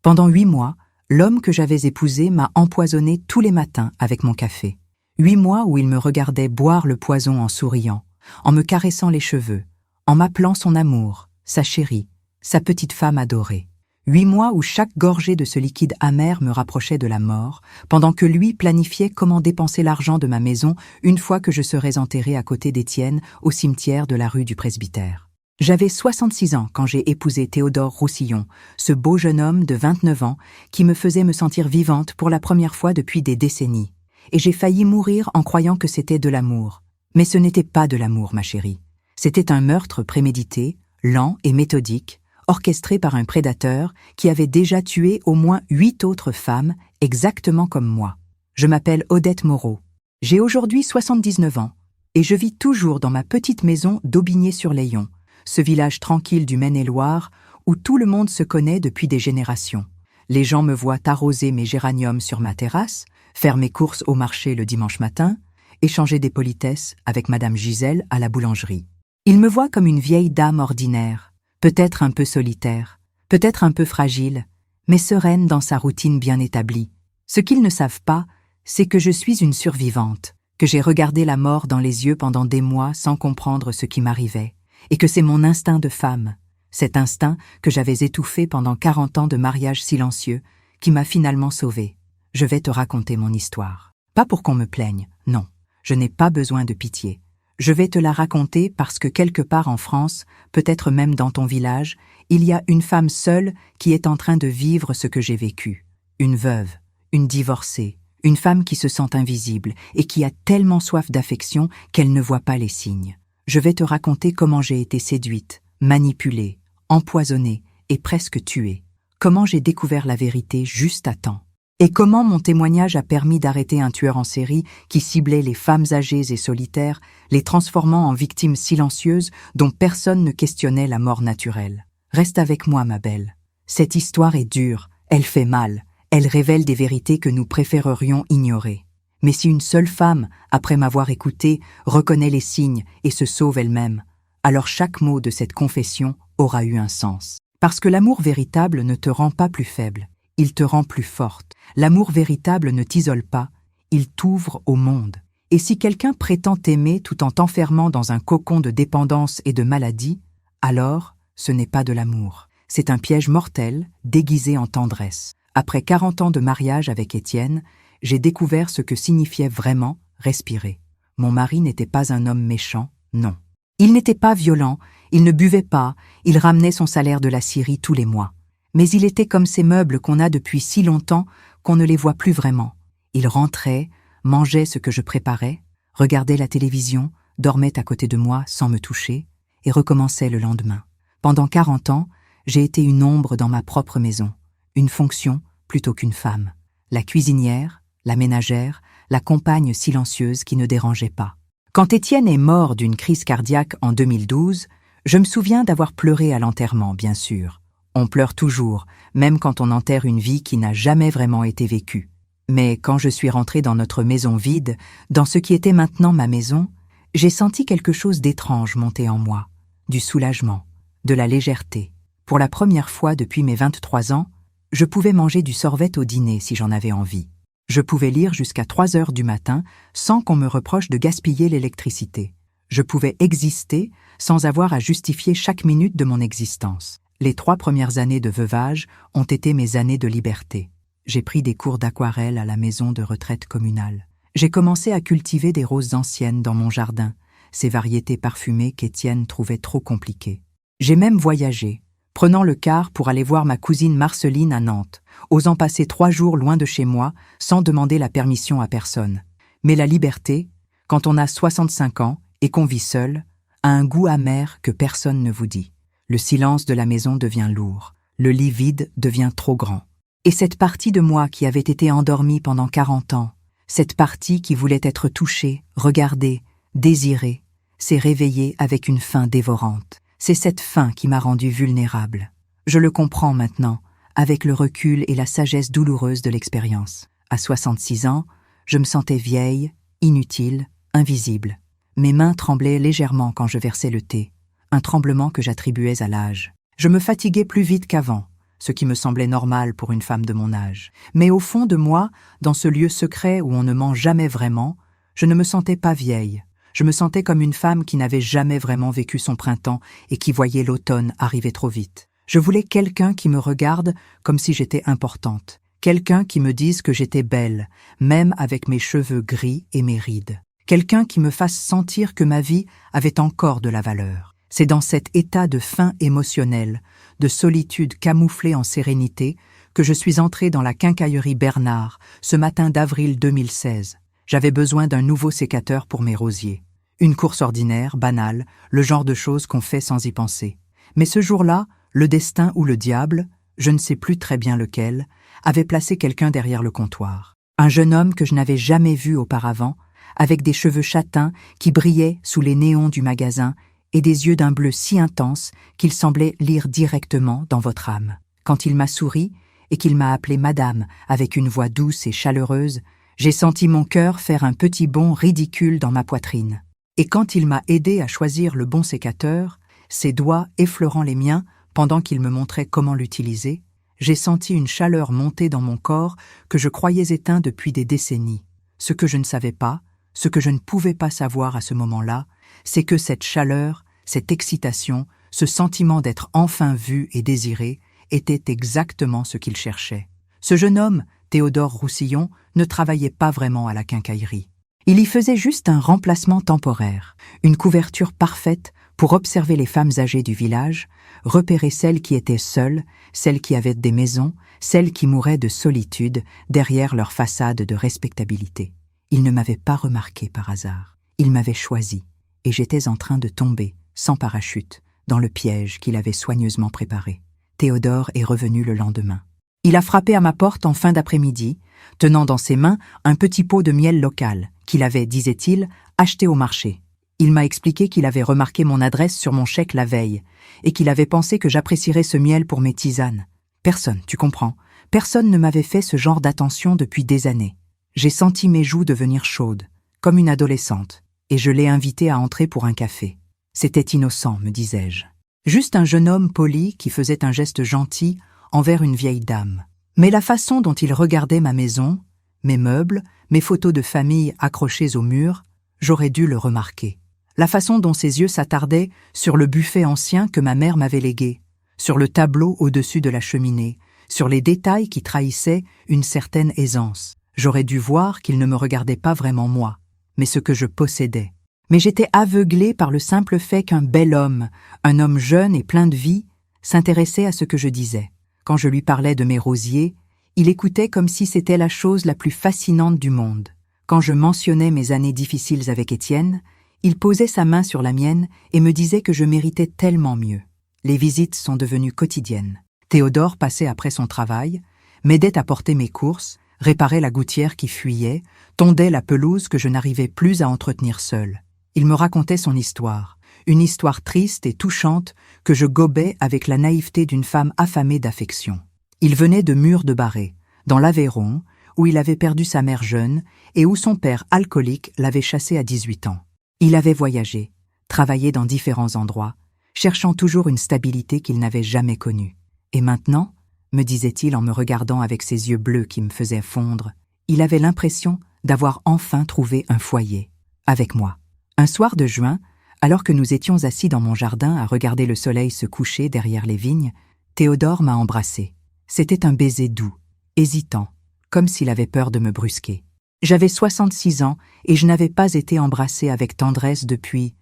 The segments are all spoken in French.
Pendant 8 mois, l'homme que j'avais épousé m'a empoisonné tous les matins avec mon café. 8 mois où il me regardait boire le poison en souriant, en me caressant les cheveux, en m'appelant son amour, sa chérie, sa petite femme adorée. 8 mois où chaque gorgée de ce liquide amer me rapprochait de la mort, pendant que lui planifiait comment dépenser l'argent de ma maison une fois que je serais enterrée à côté d'Étienne au cimetière de la rue du Presbytère. J'avais 66 ans quand j'ai épousé Théodore Roussillon, ce beau jeune homme de 29 ans qui me faisait me sentir vivante pour la première fois depuis des décennies. Et j'ai failli mourir en croyant que c'était de l'amour. Mais ce n'était pas de l'amour, ma chérie. C'était un meurtre prémédité, lent et méthodique, orchestré par un prédateur qui avait déjà tué au moins 8 autres femmes, exactement comme moi. Je m'appelle Odette Moreau. J'ai aujourd'hui 79 ans et je vis toujours dans ma petite maison d'Aubigné-sur-Layon, ce village tranquille du Maine-et-Loire où tout le monde se connaît depuis des générations. Les gens me voient arroser mes géraniums sur ma terrasse, faire mes courses au marché le dimanche matin, échanger des politesses avec Madame Gisèle à la boulangerie. Ils me voient comme une vieille dame ordinaire, peut-être un peu solitaire, peut-être un peu fragile, mais sereine dans sa routine bien établie. Ce qu'ils ne savent pas, c'est que je suis une survivante, que j'ai regardé la mort dans les yeux pendant des mois sans comprendre ce qui m'arrivait, et que c'est mon instinct de femme, cet instinct que j'avais étouffé pendant 40 ans de mariage silencieux, qui m'a finalement sauvée. Je vais te raconter mon histoire. Pas pour qu'on me plaigne, non, je n'ai pas besoin de pitié. Je vais te la raconter parce que quelque part en France, peut-être même dans ton village, il y a une femme seule qui est en train de vivre ce que j'ai vécu. Une veuve, une divorcée, une femme qui se sent invisible et qui a tellement soif d'affection qu'elle ne voit pas les signes. Je vais te raconter comment j'ai été séduite, manipulée, empoisonnée et presque tuée. Comment j'ai découvert la vérité juste à temps. Et comment mon témoignage a permis d'arrêter un tueur en série qui ciblait les femmes âgées et solitaires, les transformant en victimes silencieuses dont personne ne questionnait la mort naturelle. Reste avec moi, ma belle. Cette histoire est dure, elle fait mal, elle révèle des vérités que nous préférerions ignorer. Mais si une seule femme, après m'avoir écoutée, reconnaît les signes et se sauve elle-même, alors chaque mot de cette confession aura eu un sens. Parce que l'amour véritable ne te rend pas plus faible. Il te rend plus forte. L'amour véritable ne t'isole pas, il t'ouvre au monde. Et si quelqu'un prétend t'aimer tout en t'enfermant dans un cocon de dépendance et de maladie, alors ce n'est pas de l'amour. C'est un piège mortel, déguisé en tendresse. Après 40 ans de mariage avec Étienne, j'ai découvert ce que signifiait vraiment respirer. Mon mari n'était pas un homme méchant, non. Il n'était pas violent, il ne buvait pas, il ramenait son salaire de la Syrie tous les mois. Mais il était comme ces meubles qu'on a depuis si longtemps qu'on ne les voit plus vraiment. Il rentrait, mangeait ce que je préparais, regardait la télévision, dormait à côté de moi sans me toucher, et recommençait le lendemain. Pendant 40 ans, j'ai été une ombre dans ma propre maison, une fonction plutôt qu'une femme. La cuisinière, la ménagère, la compagne silencieuse qui ne dérangeait pas. Quand Étienne est mort d'une crise cardiaque en 2012, je me souviens d'avoir pleuré à l'enterrement, bien sûr. On pleure toujours, même quand on enterre une vie qui n'a jamais vraiment été vécue. Mais quand je suis rentrée dans notre maison vide, dans ce qui était maintenant ma maison, j'ai senti quelque chose d'étrange monter en moi. Du soulagement, de la légèreté. Pour la première fois depuis mes 23 ans, je pouvais manger du sorvete au dîner si j'en avais envie. Je pouvais lire jusqu'à 3 heures du matin sans qu'on me reproche de gaspiller l'électricité. Je pouvais exister sans avoir à justifier chaque minute de mon existence. Les 3 premières années de veuvage ont été mes années de liberté. J'ai pris des cours d'aquarelle à la maison de retraite communale. J'ai commencé à cultiver des roses anciennes dans mon jardin, ces variétés parfumées qu'Étienne trouvait trop compliquées. J'ai même voyagé, prenant le car pour aller voir ma cousine Marceline à Nantes, osant passer 3 jours loin de chez moi sans demander la permission à personne. Mais la liberté, quand on a 65 ans et qu'on vit seul, a un goût amer que personne ne vous dit. Le silence de la maison devient lourd, le lit vide devient trop grand. Et cette partie de moi qui avait été endormie pendant 40 ans, cette partie qui voulait être touchée, regardée, désirée, s'est réveillée avec une faim dévorante. C'est cette faim qui m'a rendue vulnérable. Je le comprends maintenant, avec le recul et la sagesse douloureuse de l'expérience. À 66 ans, je me sentais vieille, inutile, invisible. Mes mains tremblaient légèrement quand je versais le thé. Un tremblement que j'attribuais à l'âge. Je me fatiguais plus vite qu'avant, ce qui me semblait normal pour une femme de mon âge. Mais au fond de moi, dans ce lieu secret où on ne ment jamais vraiment, je ne me sentais pas vieille. Je me sentais comme une femme qui n'avait jamais vraiment vécu son printemps et qui voyait l'automne arriver trop vite. Je voulais quelqu'un qui me regarde comme si j'étais importante. Quelqu'un qui me dise que j'étais belle, même avec mes cheveux gris et mes rides. Quelqu'un qui me fasse sentir que ma vie avait encore de la valeur. C'est dans cet état de faim émotionnelle, de solitude camouflée en sérénité, que je suis entrée dans la quincaillerie Bernard, ce matin d'avril 2016. J'avais besoin d'un nouveau sécateur pour mes rosiers. Une course ordinaire, banale, le genre de choses qu'on fait sans y penser. Mais ce jour-là, le destin ou le diable, je ne sais plus très bien lequel, avait placé quelqu'un derrière le comptoir. Un jeune homme que je n'avais jamais vu auparavant, avec des cheveux châtains qui brillaient sous les néons du magasin et des yeux d'un bleu si intense qu'il semblait lire directement dans votre âme. Quand il m'a souri et qu'il m'a appelée madame avec une voix douce et chaleureuse, j'ai senti mon cœur faire un petit bond ridicule dans ma poitrine. Et quand il m'a aidé à choisir le bon sécateur, ses doigts effleurant les miens pendant qu'il me montrait comment l'utiliser, j'ai senti une chaleur monter dans mon corps que je croyais éteint depuis des décennies. Ce que je ne savais pas, ce que je ne pouvais pas savoir à ce moment-là, c'est que cette chaleur, cette excitation, ce sentiment d'être enfin vu et désiré, était exactement ce qu'il cherchait. Ce jeune homme, Théodore Roussillon, ne travaillait pas vraiment à la quincaillerie. Il y faisait juste un remplacement temporaire, une couverture parfaite pour observer les femmes âgées du village, repérer celles qui étaient seules, celles qui avaient des maisons, celles qui mouraient de solitude derrière leur façade de respectabilité. Il ne m'avait pas remarqué par hasard. Il m'avait choisi, et j'étais en train de tomber, sans parachute, dans le piège qu'il avait soigneusement préparé. Théodore est revenu le lendemain. Il a frappé à ma porte en fin d'après-midi, tenant dans ses mains un petit pot de miel local qu'il avait, disait-il, acheté au marché. Il m'a expliqué qu'il avait remarqué mon adresse sur mon chèque la veille et qu'il avait pensé que j'apprécierais ce miel pour mes tisanes. Personne, tu comprends, personne ne m'avait fait ce genre d'attention depuis des années. J'ai senti mes joues devenir chaudes, comme une adolescente, et je l'ai invité à entrer pour un café. C'était innocent, me disais-je. Juste un jeune homme poli qui faisait un geste gentil envers une vieille dame. Mais la façon dont il regardait ma maison, mes meubles, mes photos de famille accrochées au mur, j'aurais dû le remarquer. La façon dont ses yeux s'attardaient sur le buffet ancien que ma mère m'avait légué, sur le tableau au-dessus de la cheminée, sur les détails qui trahissaient une certaine aisance. J'aurais dû voir qu'il ne me regardait pas vraiment moi, mais ce que je possédais. Mais j'étais aveuglée par le simple fait qu'un bel homme, un homme jeune et plein de vie, s'intéressait à ce que je disais. Quand je lui parlais de mes rosiers, il écoutait comme si c'était la chose la plus fascinante du monde. Quand je mentionnais mes années difficiles avec Étienne, il posait sa main sur la mienne et me disait que je méritais tellement mieux. Les visites sont devenues quotidiennes. Théodore passait après son travail, m'aidait à porter mes courses, réparait la gouttière qui fuyait, tondait la pelouse que je n'arrivais plus à entretenir seule. Il me racontait son histoire, une histoire triste et touchante que je gobais avec la naïveté d'une femme affamée d'affection. Il venait de Mur-de-Barré, dans l'Aveyron, où il avait perdu sa mère jeune et où son père alcoolique l'avait chassé à 18 ans. Il avait voyagé, travaillé dans différents endroits, cherchant toujours une stabilité qu'il n'avait jamais connue. Et maintenant, me disait-il en me regardant avec ses yeux bleus qui me faisaient fondre, il avait l'impression d'avoir enfin trouvé un foyer, avec moi. Un soir de juin, alors que nous étions assis dans mon jardin à regarder le soleil se coucher derrière les vignes, Théodore m'a embrassé. C'était un baiser doux, hésitant, comme s'il avait peur de me brusquer. J'avais 66 ans et je n'avais pas été embrassée avec tendresse depuis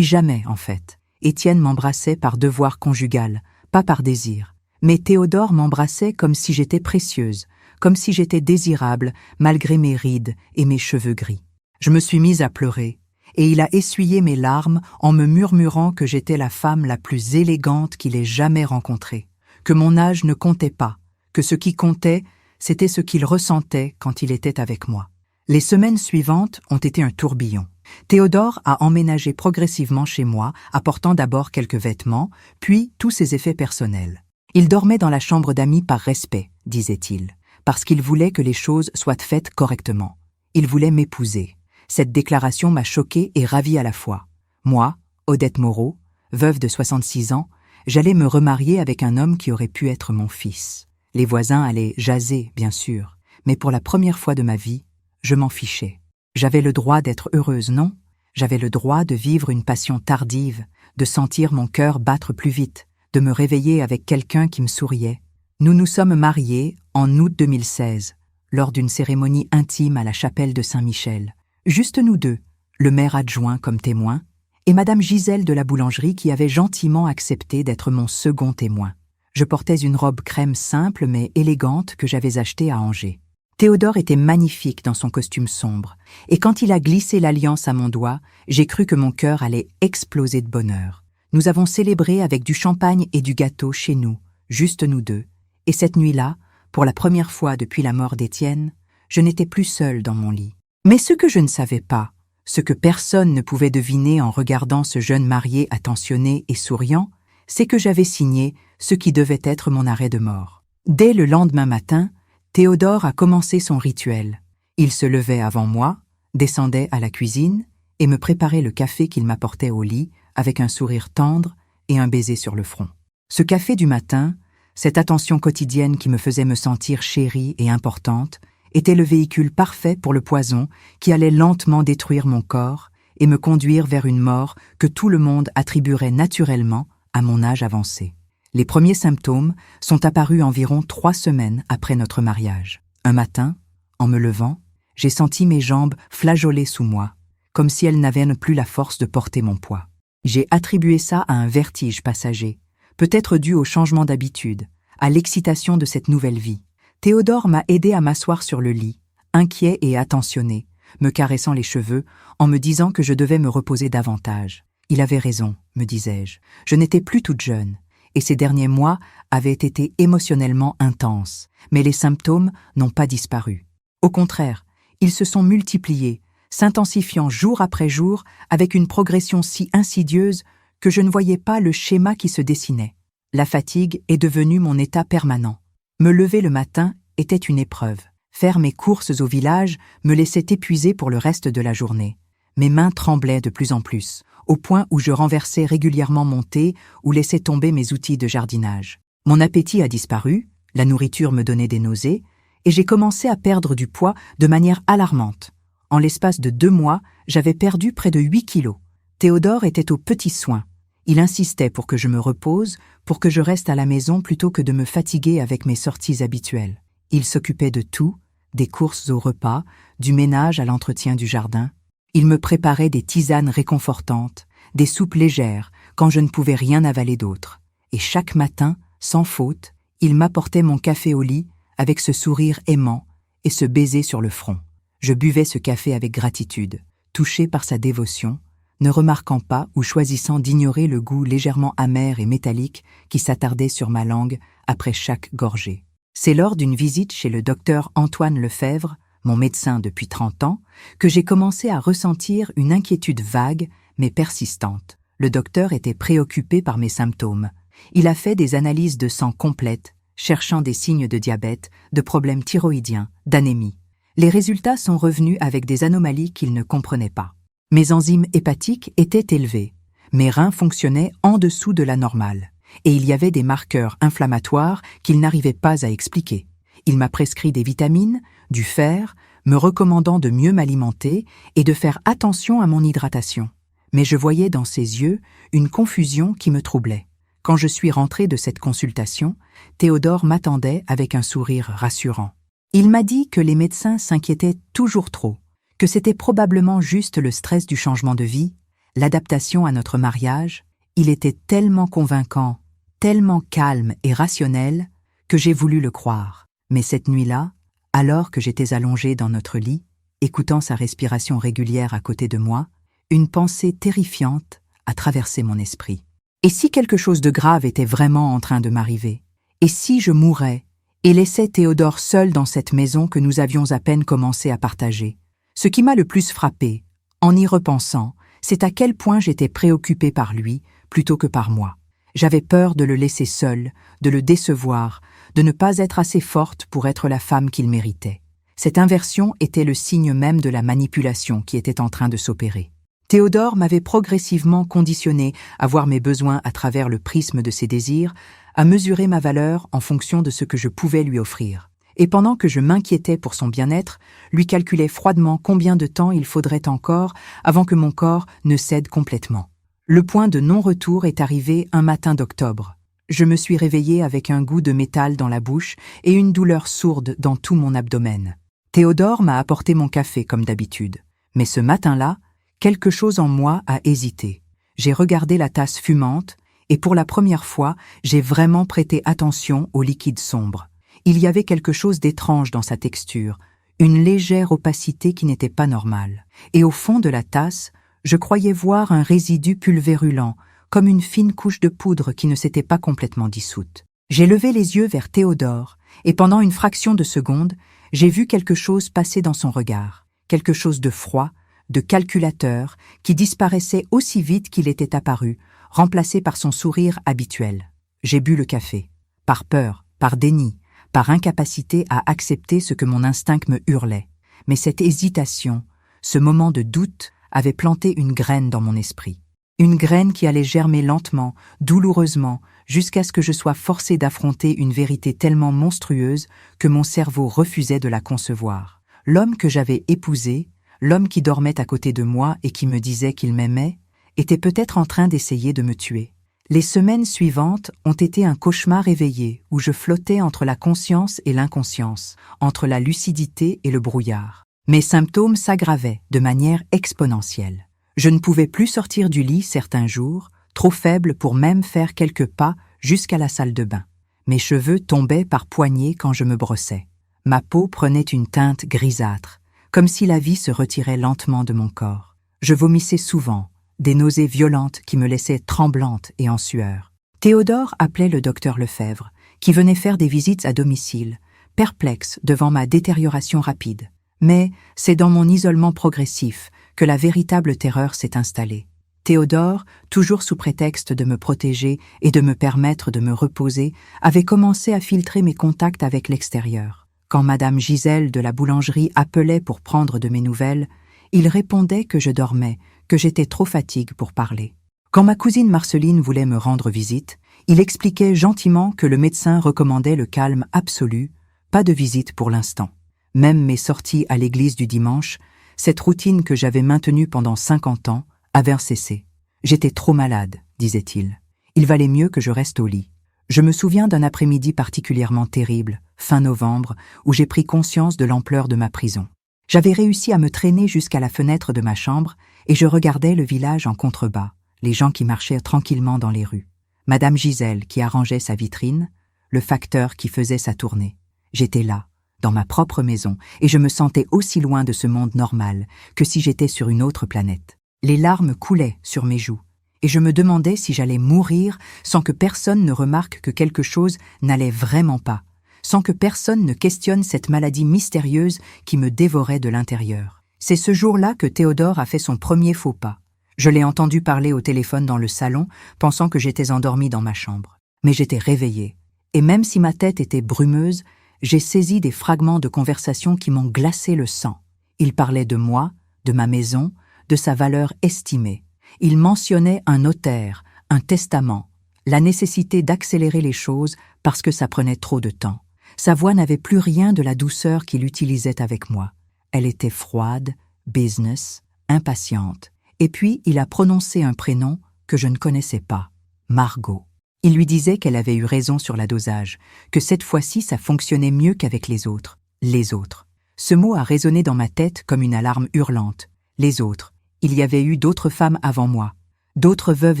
jamais en fait. Étienne m'embrassait par devoir conjugal, pas par désir. Mais Théodore m'embrassait comme si j'étais précieuse, comme si j'étais désirable malgré mes rides et mes cheveux gris. Je me suis mise à pleurer, et il a essuyé mes larmes en me murmurant que j'étais la femme la plus élégante qu'il ait jamais rencontrée, que mon âge ne comptait pas, que ce qui comptait, c'était ce qu'il ressentait quand il était avec moi. Les semaines suivantes ont été un tourbillon. Théodore a emménagé progressivement chez moi, apportant d'abord quelques vêtements, puis tous ses effets personnels. Il dormait dans la chambre d'amis par respect, disait-il, parce qu'il voulait que les choses soient faites correctement. Il voulait m'épouser. Cette déclaration m'a choquée et ravie à la fois. Moi, Odette Moreau, veuve de 66 ans, J'allais me remarier avec un homme qui aurait pu être mon fils. Les voisins allaient jaser, bien sûr, mais pour la première fois de ma vie, je m'en fichais. J'avais le droit d'être heureuse, non? J'avais le droit de vivre une passion tardive, de sentir mon cœur battre plus vite, de me réveiller avec quelqu'un qui me souriait. Nous nous sommes mariés en août 2016, lors d'une cérémonie intime à la chapelle de Saint-Michel. Juste nous deux, le maire adjoint comme témoin, et Madame Gisèle de la boulangerie qui avait gentiment accepté d'être mon second témoin. Je portais une robe crème simple mais élégante que j'avais achetée à Angers. Théodore était magnifique dans son costume sombre, et quand il a glissé l'alliance à mon doigt, j'ai cru que mon cœur allait exploser de bonheur. Nous avons célébré avec du champagne et du gâteau chez nous, juste nous deux, et cette nuit-là, pour la première fois depuis la mort d'Étienne, je n'étais plus seule dans mon lit. Mais ce que je ne savais pas, ce que personne ne pouvait deviner en regardant ce jeune marié attentionné et souriant, c'est que j'avais signé ce qui devait être mon arrêt de mort. Dès le lendemain matin, Théodore a commencé son rituel. Il se levait avant moi, descendait à la cuisine et me préparait le café qu'il m'apportait au lit avec un sourire tendre et un baiser sur le front. Ce café du matin, cette attention quotidienne qui me faisait me sentir chérie et importante, était le véhicule parfait pour le poison qui allait lentement détruire mon corps et me conduire vers une mort que tout le monde attribuerait naturellement à mon âge avancé. Les premiers symptômes sont apparus environ 3 semaines après notre mariage. Un matin, en me levant, j'ai senti mes jambes flageoler sous moi, comme si elles n'avaient plus la force de porter mon poids. J'ai attribué ça à un vertige passager, peut-être dû au changement d'habitude, à l'excitation de cette nouvelle vie. Théodore m'a aidé à m'asseoir sur le lit, inquiet et attentionné, me caressant les cheveux, en me disant que je devais me reposer davantage. Il avait raison, me disais-je. Je n'étais plus toute jeune, et ces derniers mois avaient été émotionnellement intenses, mais les symptômes n'ont pas disparu. Au contraire, ils se sont multipliés, s'intensifiant jour après jour avec une progression si insidieuse que je ne voyais pas le schéma qui se dessinait. La fatigue est devenue mon état permanent. Me lever le matin était une épreuve. Faire mes courses au village me laissait épuisé pour le reste de la journée. Mes mains tremblaient de plus en plus, au point où je renversais régulièrement mon thé ou laissais tomber mes outils de jardinage. Mon appétit a disparu, la nourriture me donnait des nausées, et j'ai commencé à perdre du poids de manière alarmante. En l'espace de 2 mois, j'avais perdu près de 8 kilos. Théodore était aux petits soins. Il insistait pour que je me repose, pour que je reste à la maison plutôt que de me fatiguer avec mes sorties habituelles. Il s'occupait de tout, des courses au repas, du ménage à l'entretien du jardin. Il me préparait des tisanes réconfortantes, des soupes légères, quand je ne pouvais rien avaler d'autre. Et chaque matin, sans faute, il m'apportait mon café au lit avec ce sourire aimant et ce baiser sur le front. Je buvais ce café avec gratitude, touché par sa dévotion, ne remarquant pas ou choisissant d'ignorer le goût légèrement amer et métallique qui s'attardait sur ma langue après chaque gorgée. C'est lors d'une visite chez le docteur Antoine Lefebvre, mon médecin depuis 30 ans, que j'ai commencé à ressentir une inquiétude vague mais persistante. Le docteur était préoccupé par mes symptômes. Il a fait des analyses de sang complètes, cherchant des signes de diabète, de problèmes thyroïdiens, d'anémie. Les résultats sont revenus avec des anomalies qu'il ne comprenait pas. Mes enzymes hépatiques étaient élevées, mes reins fonctionnaient en dessous de la normale, et il y avait des marqueurs inflammatoires qu'il n'arrivait pas à expliquer. Il m'a prescrit des vitamines, du fer, me recommandant de mieux m'alimenter et de faire attention à mon hydratation. Mais je voyais dans ses yeux une confusion qui me troublait. Quand je suis rentrée de cette consultation, Théodore m'attendait avec un sourire rassurant. Il m'a dit que les médecins s'inquiétaient toujours trop, que c'était probablement juste le stress du changement de vie, l'adaptation à notre mariage. Il était tellement convaincant, tellement calme et rationnel que j'ai voulu le croire. Mais cette nuit-là, alors que j'étais allongée dans notre lit, écoutant sa respiration régulière à côté de moi, une pensée terrifiante a traversé mon esprit. Et si quelque chose de grave était vraiment en train de m'arriver? Et si je mourais et laissais Théodore seul dans cette maison que nous avions à peine commencé à partager? Ce qui m'a le plus frappé, en y repensant, c'est à quel point j'étais préoccupée par lui plutôt que par moi. J'avais peur de le laisser seul, de le décevoir, de ne pas être assez forte pour être la femme qu'il méritait. Cette inversion était le signe même de la manipulation qui était en train de s'opérer. Théodore m'avait progressivement conditionné à voir mes besoins à travers le prisme de ses désirs, à mesurer ma valeur en fonction de ce que je pouvais lui offrir. Et pendant que je m'inquiétais pour son bien-être, lui calculais froidement combien de temps il faudrait encore avant que mon corps ne cède complètement. Le point de non-retour est arrivé un matin d'octobre. Je me suis réveillée avec un goût de métal dans la bouche et une douleur sourde dans tout mon abdomen. Théodore m'a apporté mon café comme d'habitude. Mais ce matin-là, quelque chose en moi a hésité. J'ai regardé la tasse fumante et pour la première fois, j'ai vraiment prêté attention au liquide sombre. Il y avait quelque chose d'étrange dans sa texture, une légère opacité qui n'était pas normale. Et au fond de la tasse, je croyais voir un résidu pulvérulent, comme une fine couche de poudre qui ne s'était pas complètement dissoute. J'ai levé les yeux vers Théodore, et pendant une fraction de seconde, j'ai vu quelque chose passer dans son regard, quelque chose de froid, de calculateur, qui disparaissait aussi vite qu'il était apparu, remplacé par son sourire habituel. J'ai bu le café, par peur, par déni, par incapacité à accepter ce que mon instinct me hurlait. Mais cette hésitation, ce moment de doute, avait planté une graine dans mon esprit. Une graine qui allait germer lentement, douloureusement, jusqu'à ce que je sois forcé d'affronter une vérité tellement monstrueuse que mon cerveau refusait de la concevoir. L'homme que j'avais épousé, l'homme qui dormait à côté de moi et qui me disait qu'il m'aimait, était peut-être en train d'essayer de me tuer. Les semaines suivantes ont été un cauchemar éveillé où je flottais entre la conscience et l'inconscience, entre la lucidité et le brouillard. Mes symptômes s'aggravaient de manière exponentielle. Je ne pouvais plus sortir du lit certains jours, trop faible pour même faire quelques pas jusqu'à la salle de bain. Mes cheveux tombaient par poignées quand je me brossais. Ma peau prenait une teinte grisâtre, comme si la vie se retirait lentement de mon corps. Je vomissais souvent, des nausées violentes qui me laissaient tremblante et en sueur. Théodore appelait le docteur Lefebvre, qui venait faire des visites à domicile, perplexe devant ma détérioration rapide. Mais c'est dans mon isolement progressif que la véritable terreur s'est installée. Théodore, toujours sous prétexte de me protéger et de me permettre de me reposer, avait commencé à filtrer mes contacts avec l'extérieur. Quand Madame Gisèle de la boulangerie appelait pour prendre de mes nouvelles, il répondait que je dormais, que j'étais trop fatiguée pour parler. Quand ma cousine Marceline voulait me rendre visite, il expliquait gentiment que le médecin recommandait le calme absolu, pas de visite pour l'instant. Même mes sorties à l'église du dimanche, cette routine que j'avais maintenue pendant 50 ans, avait cessé. J'étais trop malade, disait-il. Il valait mieux que je reste au lit. Je me souviens d'un après-midi particulièrement terrible, fin novembre, où j'ai pris conscience de l'ampleur de ma prison. J'avais réussi à me traîner jusqu'à la fenêtre de ma chambre et je regardais le village en contrebas, les gens qui marchaient tranquillement dans les rues. Madame Gisèle qui arrangeait sa vitrine, le facteur qui faisait sa tournée. J'étais là, dans ma propre maison, et je me sentais aussi loin de ce monde normal que si j'étais sur une autre planète. Les larmes coulaient sur mes joues, et je me demandais si j'allais mourir sans que personne ne remarque que quelque chose n'allait vraiment pas, sans que personne ne questionne cette maladie mystérieuse qui me dévorait de l'intérieur. C'est ce jour-là que Théodore a fait son premier faux pas. Je l'ai entendu parler au téléphone dans le salon, pensant que j'étais endormie dans ma chambre. Mais j'étais réveillée, et même si ma tête était brumeuse, j'ai saisi des fragments de conversation qui m'ont glacé le sang. Il parlait de moi, de ma maison, de sa valeur estimée. Il mentionnait un notaire, un testament, la nécessité d'accélérer les choses parce que ça prenait trop de temps. Sa voix n'avait plus rien de la douceur qu'il utilisait avec moi. Elle était froide, business, impatiente. Et puis il a prononcé un prénom que je ne connaissais pas, Margot. Il lui disait qu'elle avait eu raison sur la dosage, que cette fois-ci ça fonctionnait mieux qu'avec les autres. Les autres. Ce mot a résonné dans ma tête comme une alarme hurlante. Les autres. Il y avait eu d'autres femmes avant moi. D'autres veuves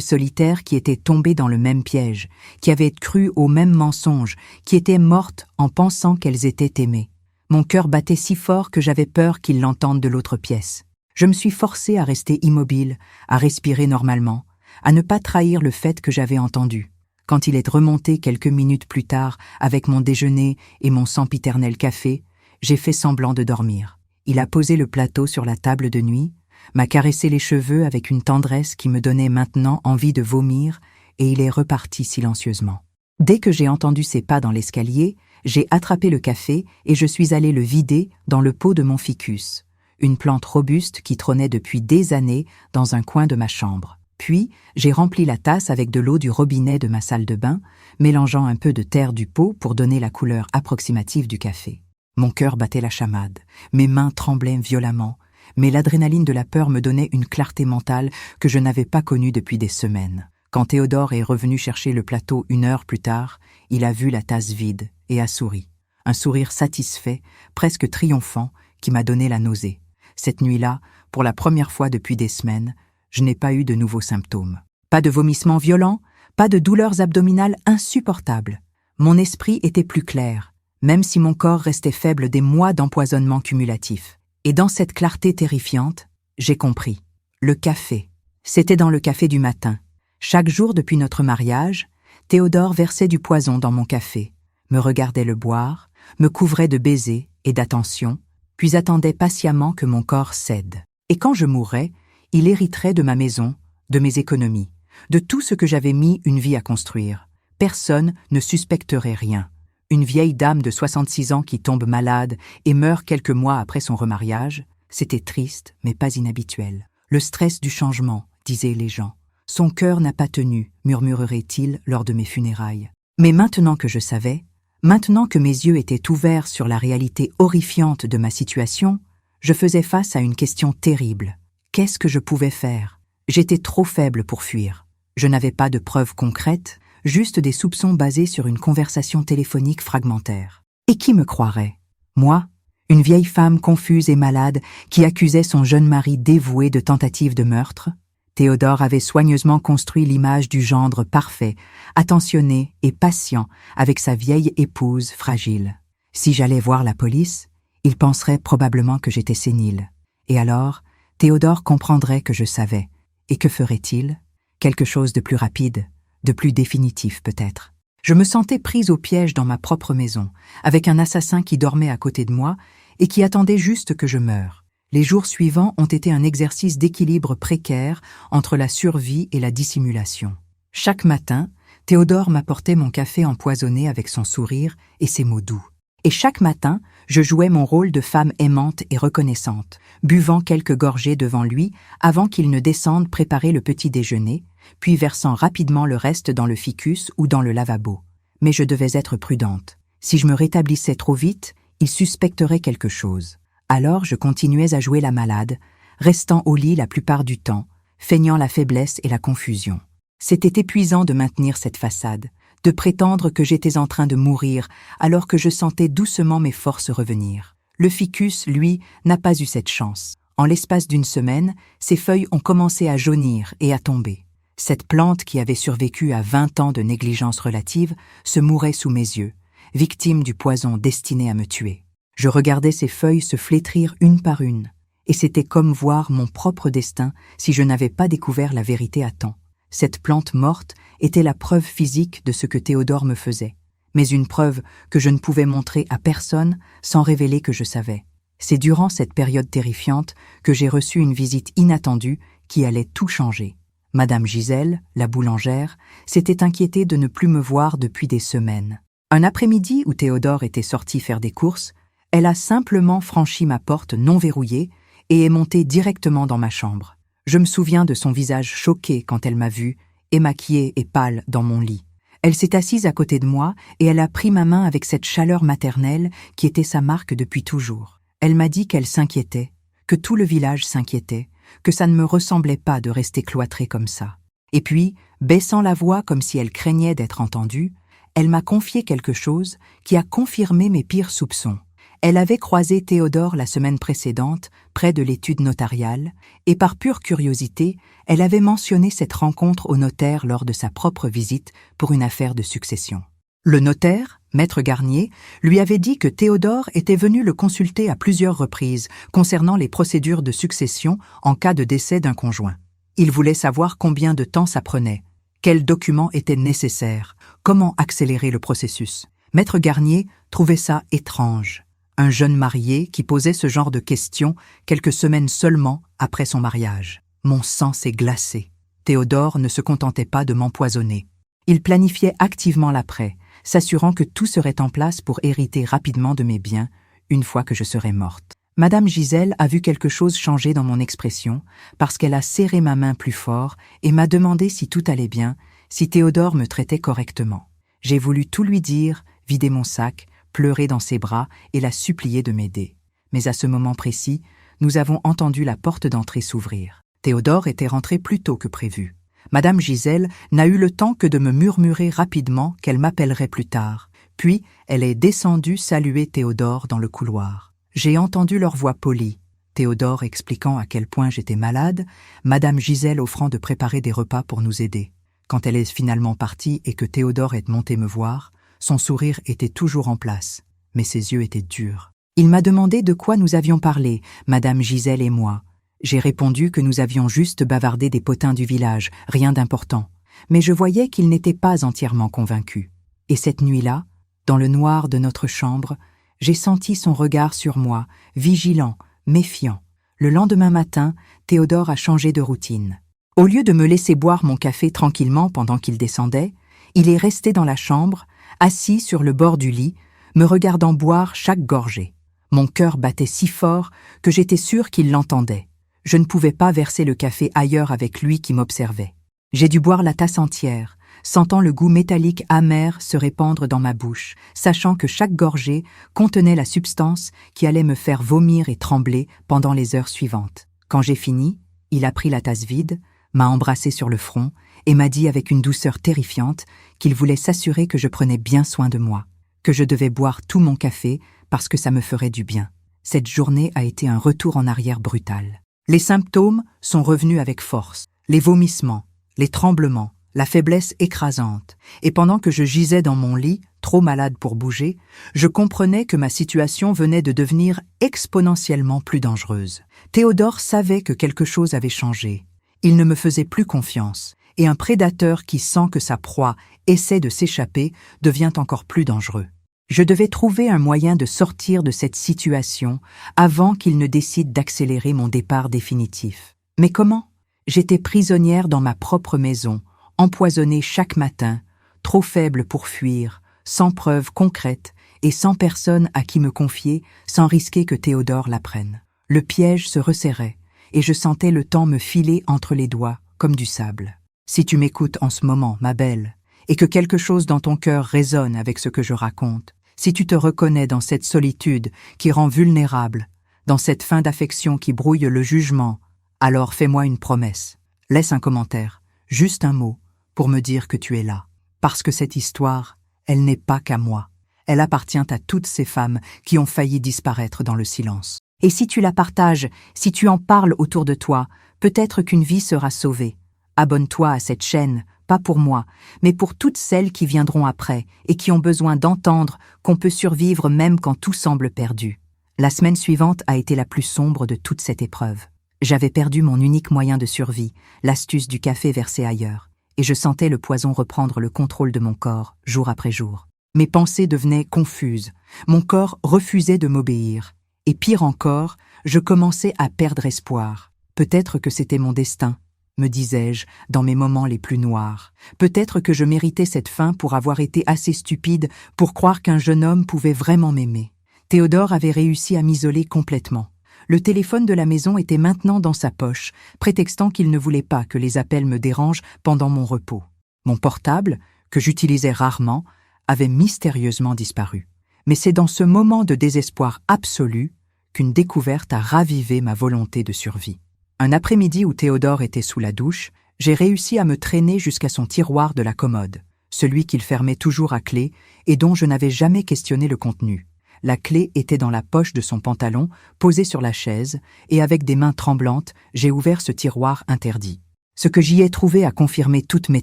solitaires qui étaient tombées dans le même piège, qui avaient cru au même mensonge, qui étaient mortes en pensant qu'elles étaient aimées. Mon cœur battait si fort que j'avais peur qu'ils l'entendent de l'autre pièce. Je me suis forcée à rester immobile, à respirer normalement, à ne pas trahir le fait que j'avais entendu. Quand il est remonté quelques minutes plus tard, avec mon déjeuner et mon sempiternel café, j'ai fait semblant de dormir. Il a posé le plateau sur la table de nuit, m'a caressé les cheveux avec une tendresse qui me donnait maintenant envie de vomir, et il est reparti silencieusement. Dès que j'ai entendu ses pas dans l'escalier, j'ai attrapé le café et je suis allée le vider dans le pot de mon ficus. une plante robuste qui trônait depuis des années dans un coin de ma chambre. Puis, j'ai rempli la tasse avec de l'eau du robinet de ma salle de bain, mélangeant un peu de terre du pot pour donner la couleur approximative du café. Mon cœur battait la chamade, mes mains tremblaient violemment, mais l'adrénaline de la peur me donnait une clarté mentale que je n'avais pas connue depuis des semaines. Quand Théodore est revenu chercher le plateau 1 heure plus tard, il a vu la tasse vide et a souri. Un sourire satisfait, presque triomphant, qui m'a donné la nausée. Cette nuit-là, pour la première fois depuis des semaines, je n'ai pas eu de nouveaux symptômes. Pas de vomissements violents, pas de douleurs abdominales insupportables. Mon esprit était plus clair, même si mon corps restait faible des mois d'empoisonnement cumulatif. Et dans cette clarté terrifiante, j'ai compris. Le café. C'était dans le café du matin. Chaque jour depuis notre mariage, Théodore versait du poison dans mon café, me regardait le boire, me couvrait de baisers et d'attentions, puis attendait patiemment que mon corps cède. Et quand je mourrais, il hériterait de ma maison, de mes économies, de tout ce que j'avais mis une vie à construire. Personne ne suspecterait rien. Une vieille dame de 66 ans qui tombe malade et meurt quelques mois après son remariage, c'était triste mais pas inhabituel. Le stress du changement, disaient les gens. Son cœur n'a pas tenu, murmurerait-il lors de mes funérailles. Mais maintenant que je savais, maintenant que mes yeux étaient ouverts sur la réalité horrifiante de ma situation, je faisais face à une question terrible. Qu'est-ce que je pouvais faire? J'étais trop faible pour fuir. Je n'avais pas de preuves concrètes, juste des soupçons basés sur une conversation téléphonique fragmentaire. Et qui me croirait? Moi, une vieille femme confuse et malade qui accusait son jeune mari dévoué de tentative de meurtre? Théodore avait soigneusement construit l'image du gendre parfait, attentionné et patient avec sa vieille épouse fragile. Si j'allais voir la police, ils penseraient probablement que j'étais sénile. Et alors, Théodore comprendrait que je savais. Et que ferait-il? Quelque chose de plus rapide, de plus définitif peut-être. Je me sentais prise au piège dans ma propre maison, avec un assassin qui dormait à côté de moi et qui attendait juste que je meure. Les jours suivants ont été un exercice d'équilibre précaire entre la survie et la dissimulation. Chaque matin, Théodore m'apportait mon café empoisonné avec son sourire et ses mots doux. Et chaque matin, je jouais mon rôle de femme aimante et reconnaissante, buvant quelques gorgées devant lui avant qu'il ne descende préparer le petit déjeuner, puis versant rapidement le reste dans le ficus ou dans le lavabo. Mais je devais être prudente. Si je me rétablissais trop vite, il suspecterait quelque chose. Alors je continuais à jouer la malade, restant au lit la plupart du temps, feignant la faiblesse et la confusion. C'était épuisant de maintenir cette façade, de prétendre que j'étais en train de mourir alors que je sentais doucement mes forces revenir. Le ficus, lui, n'a pas eu cette chance. En l'espace d'une semaine, ses feuilles ont commencé à jaunir et à tomber. Cette plante qui avait survécu à 20 ans de négligence relative se mourait sous mes yeux, victime du poison destiné à me tuer. Je regardais ces feuilles se flétrir une par une, et c'était comme voir mon propre destin si je n'avais pas découvert la vérité à temps. Cette plante morte était la preuve physique de ce que Théodore me faisait, mais une preuve que je ne pouvais montrer à personne sans révéler que je savais. C'est durant cette période terrifiante que j'ai reçu une visite inattendue qui allait tout changer. Madame Gisèle, la boulangère, s'était inquiétée de ne plus me voir depuis des semaines. Un après-midi où Théodore était sorti faire des courses, elle a simplement franchi ma porte non verrouillée et est montée directement dans ma chambre. Je me souviens de son visage choqué quand elle m'a vue, émaquillée et pâle dans mon lit. Elle s'est assise à côté de moi et elle a pris ma main avec cette chaleur maternelle qui était sa marque depuis toujours. Elle m'a dit qu'elle s'inquiétait, que tout le village s'inquiétait, que ça ne me ressemblait pas de rester cloîtrée comme ça. Et puis, baissant la voix comme si elle craignait d'être entendue, elle m'a confié quelque chose qui a confirmé mes pires soupçons. Elle avait croisé Théodore la semaine précédente, près de l'étude notariale, et par pure curiosité, elle avait mentionné cette rencontre au notaire lors de sa propre visite pour une affaire de succession. Le notaire, Maître Garnier, lui avait dit que Théodore était venu le consulter à plusieurs reprises concernant les procédures de succession en cas de décès d'un conjoint. Il voulait savoir combien de temps ça prenait, quels documents étaient nécessaires, comment accélérer le processus. Maître Garnier trouvait ça étrange. Un jeune marié qui posait ce genre de questions quelques semaines seulement après son mariage. Mon sang s'est glacé. Théodore ne se contentait pas de m'empoisonner. Il planifiait activement l'après, s'assurant que tout serait en place pour hériter rapidement de mes biens une fois que je serais morte. Madame Gisèle a vu quelque chose changer dans mon expression parce qu'elle a serré ma main plus fort et m'a demandé si tout allait bien, si Théodore me traitait correctement. J'ai voulu tout lui dire, vider mon sac, pleurer dans ses bras et la supplier de m'aider. Mais à ce moment précis, nous avons entendu la porte d'entrée s'ouvrir. Théodore était rentré plus tôt que prévu. Madame Gisèle n'a eu le temps que de me murmurer rapidement qu'elle m'appellerait plus tard. Puis, elle est descendue saluer Théodore dans le couloir. J'ai entendu leur voix polie, Théodore expliquant à quel point j'étais malade, Madame Gisèle offrant de préparer des repas pour nous aider. Quand elle est finalement partie et que Théodore est monté me voir, son sourire était toujours en place, mais ses yeux étaient durs. Il m'a demandé de quoi nous avions parlé, Madame Gisèle et moi. J'ai répondu que nous avions juste bavardé des potins du village, rien d'important. Mais je voyais qu'il n'était pas entièrement convaincu. Et cette nuit-là, dans le noir de notre chambre, j'ai senti son regard sur moi, vigilant, méfiant. Le lendemain matin, Théodore a changé de routine. Au lieu de me laisser boire mon café tranquillement pendant qu'il descendait, il est resté dans la chambre, assis sur le bord du lit, me regardant boire chaque gorgée. Mon cœur battait si fort que j'étais sûre qu'il l'entendait. Je ne pouvais pas verser le café ailleurs avec lui qui m'observait. J'ai dû boire la tasse entière, sentant le goût métallique amer se répandre dans ma bouche, sachant que chaque gorgée contenait la substance qui allait me faire vomir et trembler pendant les heures suivantes. Quand j'ai fini, il a pris la tasse vide, m'a embrassé sur le front et m'a dit avec une douceur terrifiante qu'il voulait s'assurer que je prenais bien soin de moi, que je devais boire tout mon café parce que ça me ferait du bien. Cette journée a été un retour en arrière brutal. Les symptômes sont revenus avec force. Les vomissements, les tremblements, la faiblesse écrasante. Et pendant que je gisais dans mon lit, trop malade pour bouger, je comprenais que ma situation venait de devenir exponentiellement plus dangereuse. Théodore savait que quelque chose avait changé. Il ne me faisait plus confiance. Et un prédateur qui sent que sa proie essaie de s'échapper devient encore plus dangereux. Je devais trouver un moyen de sortir de cette situation avant qu'il ne décide d'accélérer mon départ définitif. Mais comment ? J'étais prisonnière dans ma propre maison, empoisonnée chaque matin, trop faible pour fuir, sans preuves concrètes et sans personne à qui me confier sans risquer que Théodore l'apprenne. Le piège se resserrait et je sentais le temps me filer entre les doigts comme du sable. Si tu m'écoutes en ce moment, ma belle, et que quelque chose dans ton cœur résonne avec ce que je raconte, si tu te reconnais dans cette solitude qui rend vulnérable, dans cette fin d'affection qui brouille le jugement, alors fais-moi une promesse. Laisse un commentaire, juste un mot, pour me dire que tu es là. Parce que cette histoire, elle n'est pas qu'à moi. Elle appartient à toutes ces femmes qui ont failli disparaître dans le silence. Et si tu la partages, si tu en parles autour de toi, peut-être qu'une vie sera sauvée. Abonne-toi à cette chaîne, pas pour moi, mais pour toutes celles qui viendront après et qui ont besoin d'entendre qu'on peut survivre même quand tout semble perdu. La semaine suivante a été la plus sombre de toute cette épreuve. J'avais perdu mon unique moyen de survie, l'astuce du café versé ailleurs, et je sentais le poison reprendre le contrôle de mon corps, jour après jour. Mes pensées devenaient confuses, mon corps refusait de m'obéir, et pire encore, je commençais à perdre espoir. Peut-être que c'était mon destin, me disais-je, dans mes moments les plus noirs. Peut-être que je méritais cette fin pour avoir été assez stupide pour croire qu'un jeune homme pouvait vraiment m'aimer. Théodore avait réussi à m'isoler complètement. Le téléphone de la maison était maintenant dans sa poche, prétextant qu'il ne voulait pas que les appels me dérangent pendant mon repos. Mon portable, que j'utilisais rarement, avait mystérieusement disparu. Mais c'est dans ce moment de désespoir absolu qu'une découverte a ravivé ma volonté de survie. Un après-midi où Théodore était sous la douche, j'ai réussi à me traîner jusqu'à son tiroir de la commode, celui qu'il fermait toujours à clé et dont je n'avais jamais questionné le contenu. La clé était dans la poche de son pantalon, posée sur la chaise, et avec des mains tremblantes, j'ai ouvert ce tiroir interdit. Ce que j'y ai trouvé a confirmé toutes mes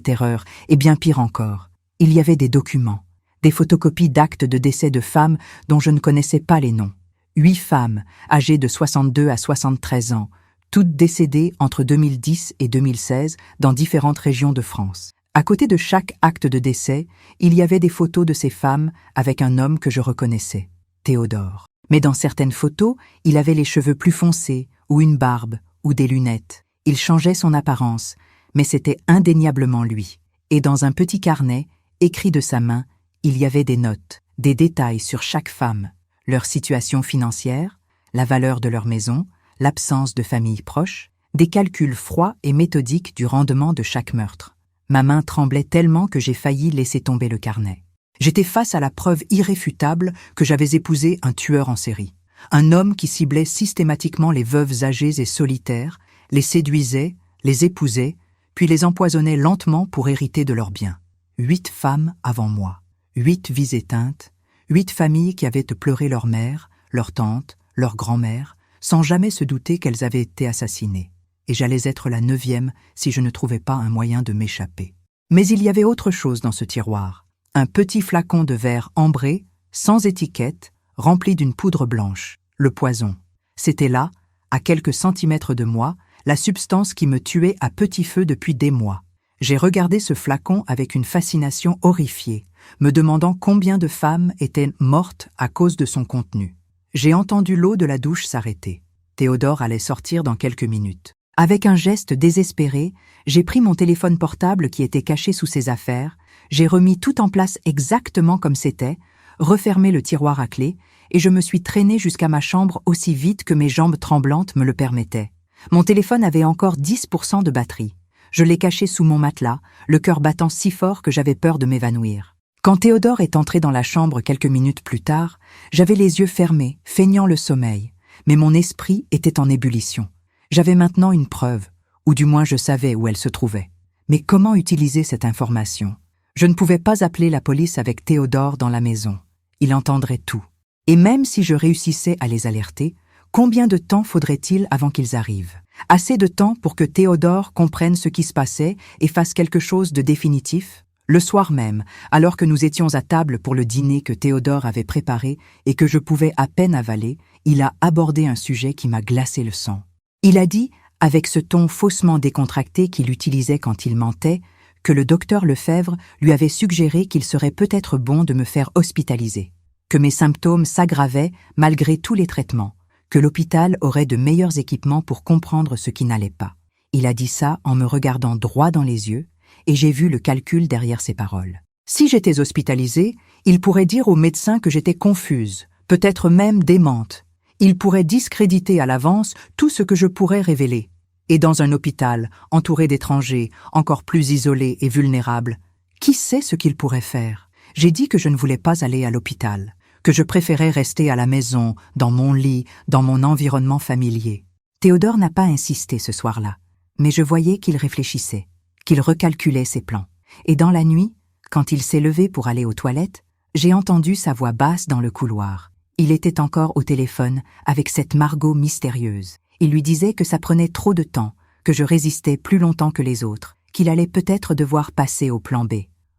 terreurs, et bien pire encore. Il y avait des documents, des photocopies d'actes de décès de femmes dont je ne connaissais pas les noms. 8 femmes, âgées de 62 à 73 ans, toutes décédées entre 2010 et 2016 dans différentes régions de France. À côté de chaque acte de décès, il y avait des photos de ces femmes avec un homme que je reconnaissais, Théodore. Mais dans certaines photos, il avait les cheveux plus foncés, ou une barbe, ou des lunettes. Il changeait son apparence, mais c'était indéniablement lui. Et dans un petit carnet, écrit de sa main, il y avait des notes, des détails sur chaque femme, leur situation financière, la valeur de leur maison, l'absence de famille proche, des calculs froids et méthodiques du rendement de chaque meurtre. Ma main tremblait tellement que j'ai failli laisser tomber le carnet. J'étais face à la preuve irréfutable que j'avais épousé un tueur en série. Un homme qui ciblait systématiquement les veuves âgées et solitaires, les séduisait, les épousait, puis les empoisonnait lentement pour hériter de leurs biens. 8 femmes avant moi, 8 vies éteintes, 8 familles qui avaient pleuré leur mère, leur tante, leur grand-mère, sans jamais se douter qu'elles avaient été assassinées. Et j'allais être la 9e si je ne trouvais pas un moyen de m'échapper. Mais il y avait autre chose dans ce tiroir. Un petit flacon de verre ambré, sans étiquette, rempli d'une poudre blanche, le poison. C'était là, à quelques centimètres de moi, la substance qui me tuait à petit feu depuis des mois. J'ai regardé ce flacon avec une fascination horrifiée, me demandant combien de femmes étaient mortes à cause de son contenu. J'ai entendu l'eau de la douche s'arrêter. Théodore allait sortir dans quelques minutes. Avec un geste désespéré, j'ai pris mon téléphone portable qui était caché sous ses affaires, j'ai remis tout en place exactement comme c'était, refermé le tiroir à clé, et je me suis traîné jusqu'à ma chambre aussi vite que mes jambes tremblantes me le permettaient. Mon téléphone avait encore 10% de batterie. Je l'ai caché sous mon matelas, le cœur battant si fort que j'avais peur de m'évanouir. Quand Théodore est entré dans la chambre quelques minutes plus tard, j'avais les yeux fermés, feignant le sommeil, mais mon esprit était en ébullition. J'avais maintenant une preuve, ou du moins je savais où elle se trouvait. Mais comment utiliser cette information? Je ne pouvais pas appeler la police avec Théodore dans la maison. Il entendrait tout. Et même si je réussissais à les alerter, combien de temps faudrait-il avant qu'ils arrivent? Assez de temps pour que Théodore comprenne ce qui se passait et fasse quelque chose de définitif? Le soir même, alors que nous étions à table pour le dîner que Théodore avait préparé et que je pouvais à peine avaler, il a abordé un sujet qui m'a glacé le sang. Il a dit, avec ce ton faussement décontracté qu'il utilisait quand il mentait, que le docteur Lefebvre lui avait suggéré qu'il serait peut-être bon de me faire hospitaliser, que mes symptômes s'aggravaient malgré tous les traitements, que l'hôpital aurait de meilleurs équipements pour comprendre ce qui n'allait pas. Il a dit ça en me regardant droit dans les yeux, et j'ai vu le calcul derrière ses paroles. Si j'étais hospitalisée, il pourrait dire aux médecins que j'étais confuse, peut-être même démente. Il pourrait discréditer à l'avance tout ce que je pourrais révéler. Et dans un hôpital, entouré d'étrangers, encore plus isolés et vulnérables, qui sait ce qu'il pourrait faire? J'ai dit que je ne voulais pas aller à l'hôpital, que je préférais rester à la maison, dans mon lit, dans mon environnement familier. Théodore n'a pas insisté ce soir-là, mais je voyais qu'il réfléchissait, qu'il recalculait ses plans. Et dans la nuit, quand il s'est levé pour aller aux toilettes, j'ai entendu sa voix basse dans le couloir. Il était encore au téléphone avec cette Margot mystérieuse. Il lui disait que ça prenait trop de temps, que je résistais plus longtemps que les autres, qu'il allait peut-être devoir passer au plan B.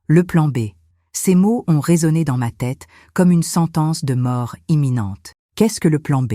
Le plan B. Ces mots ont résonné dans ma tête comme une sentence de mort imminente. Qu'est-ce que le plan B?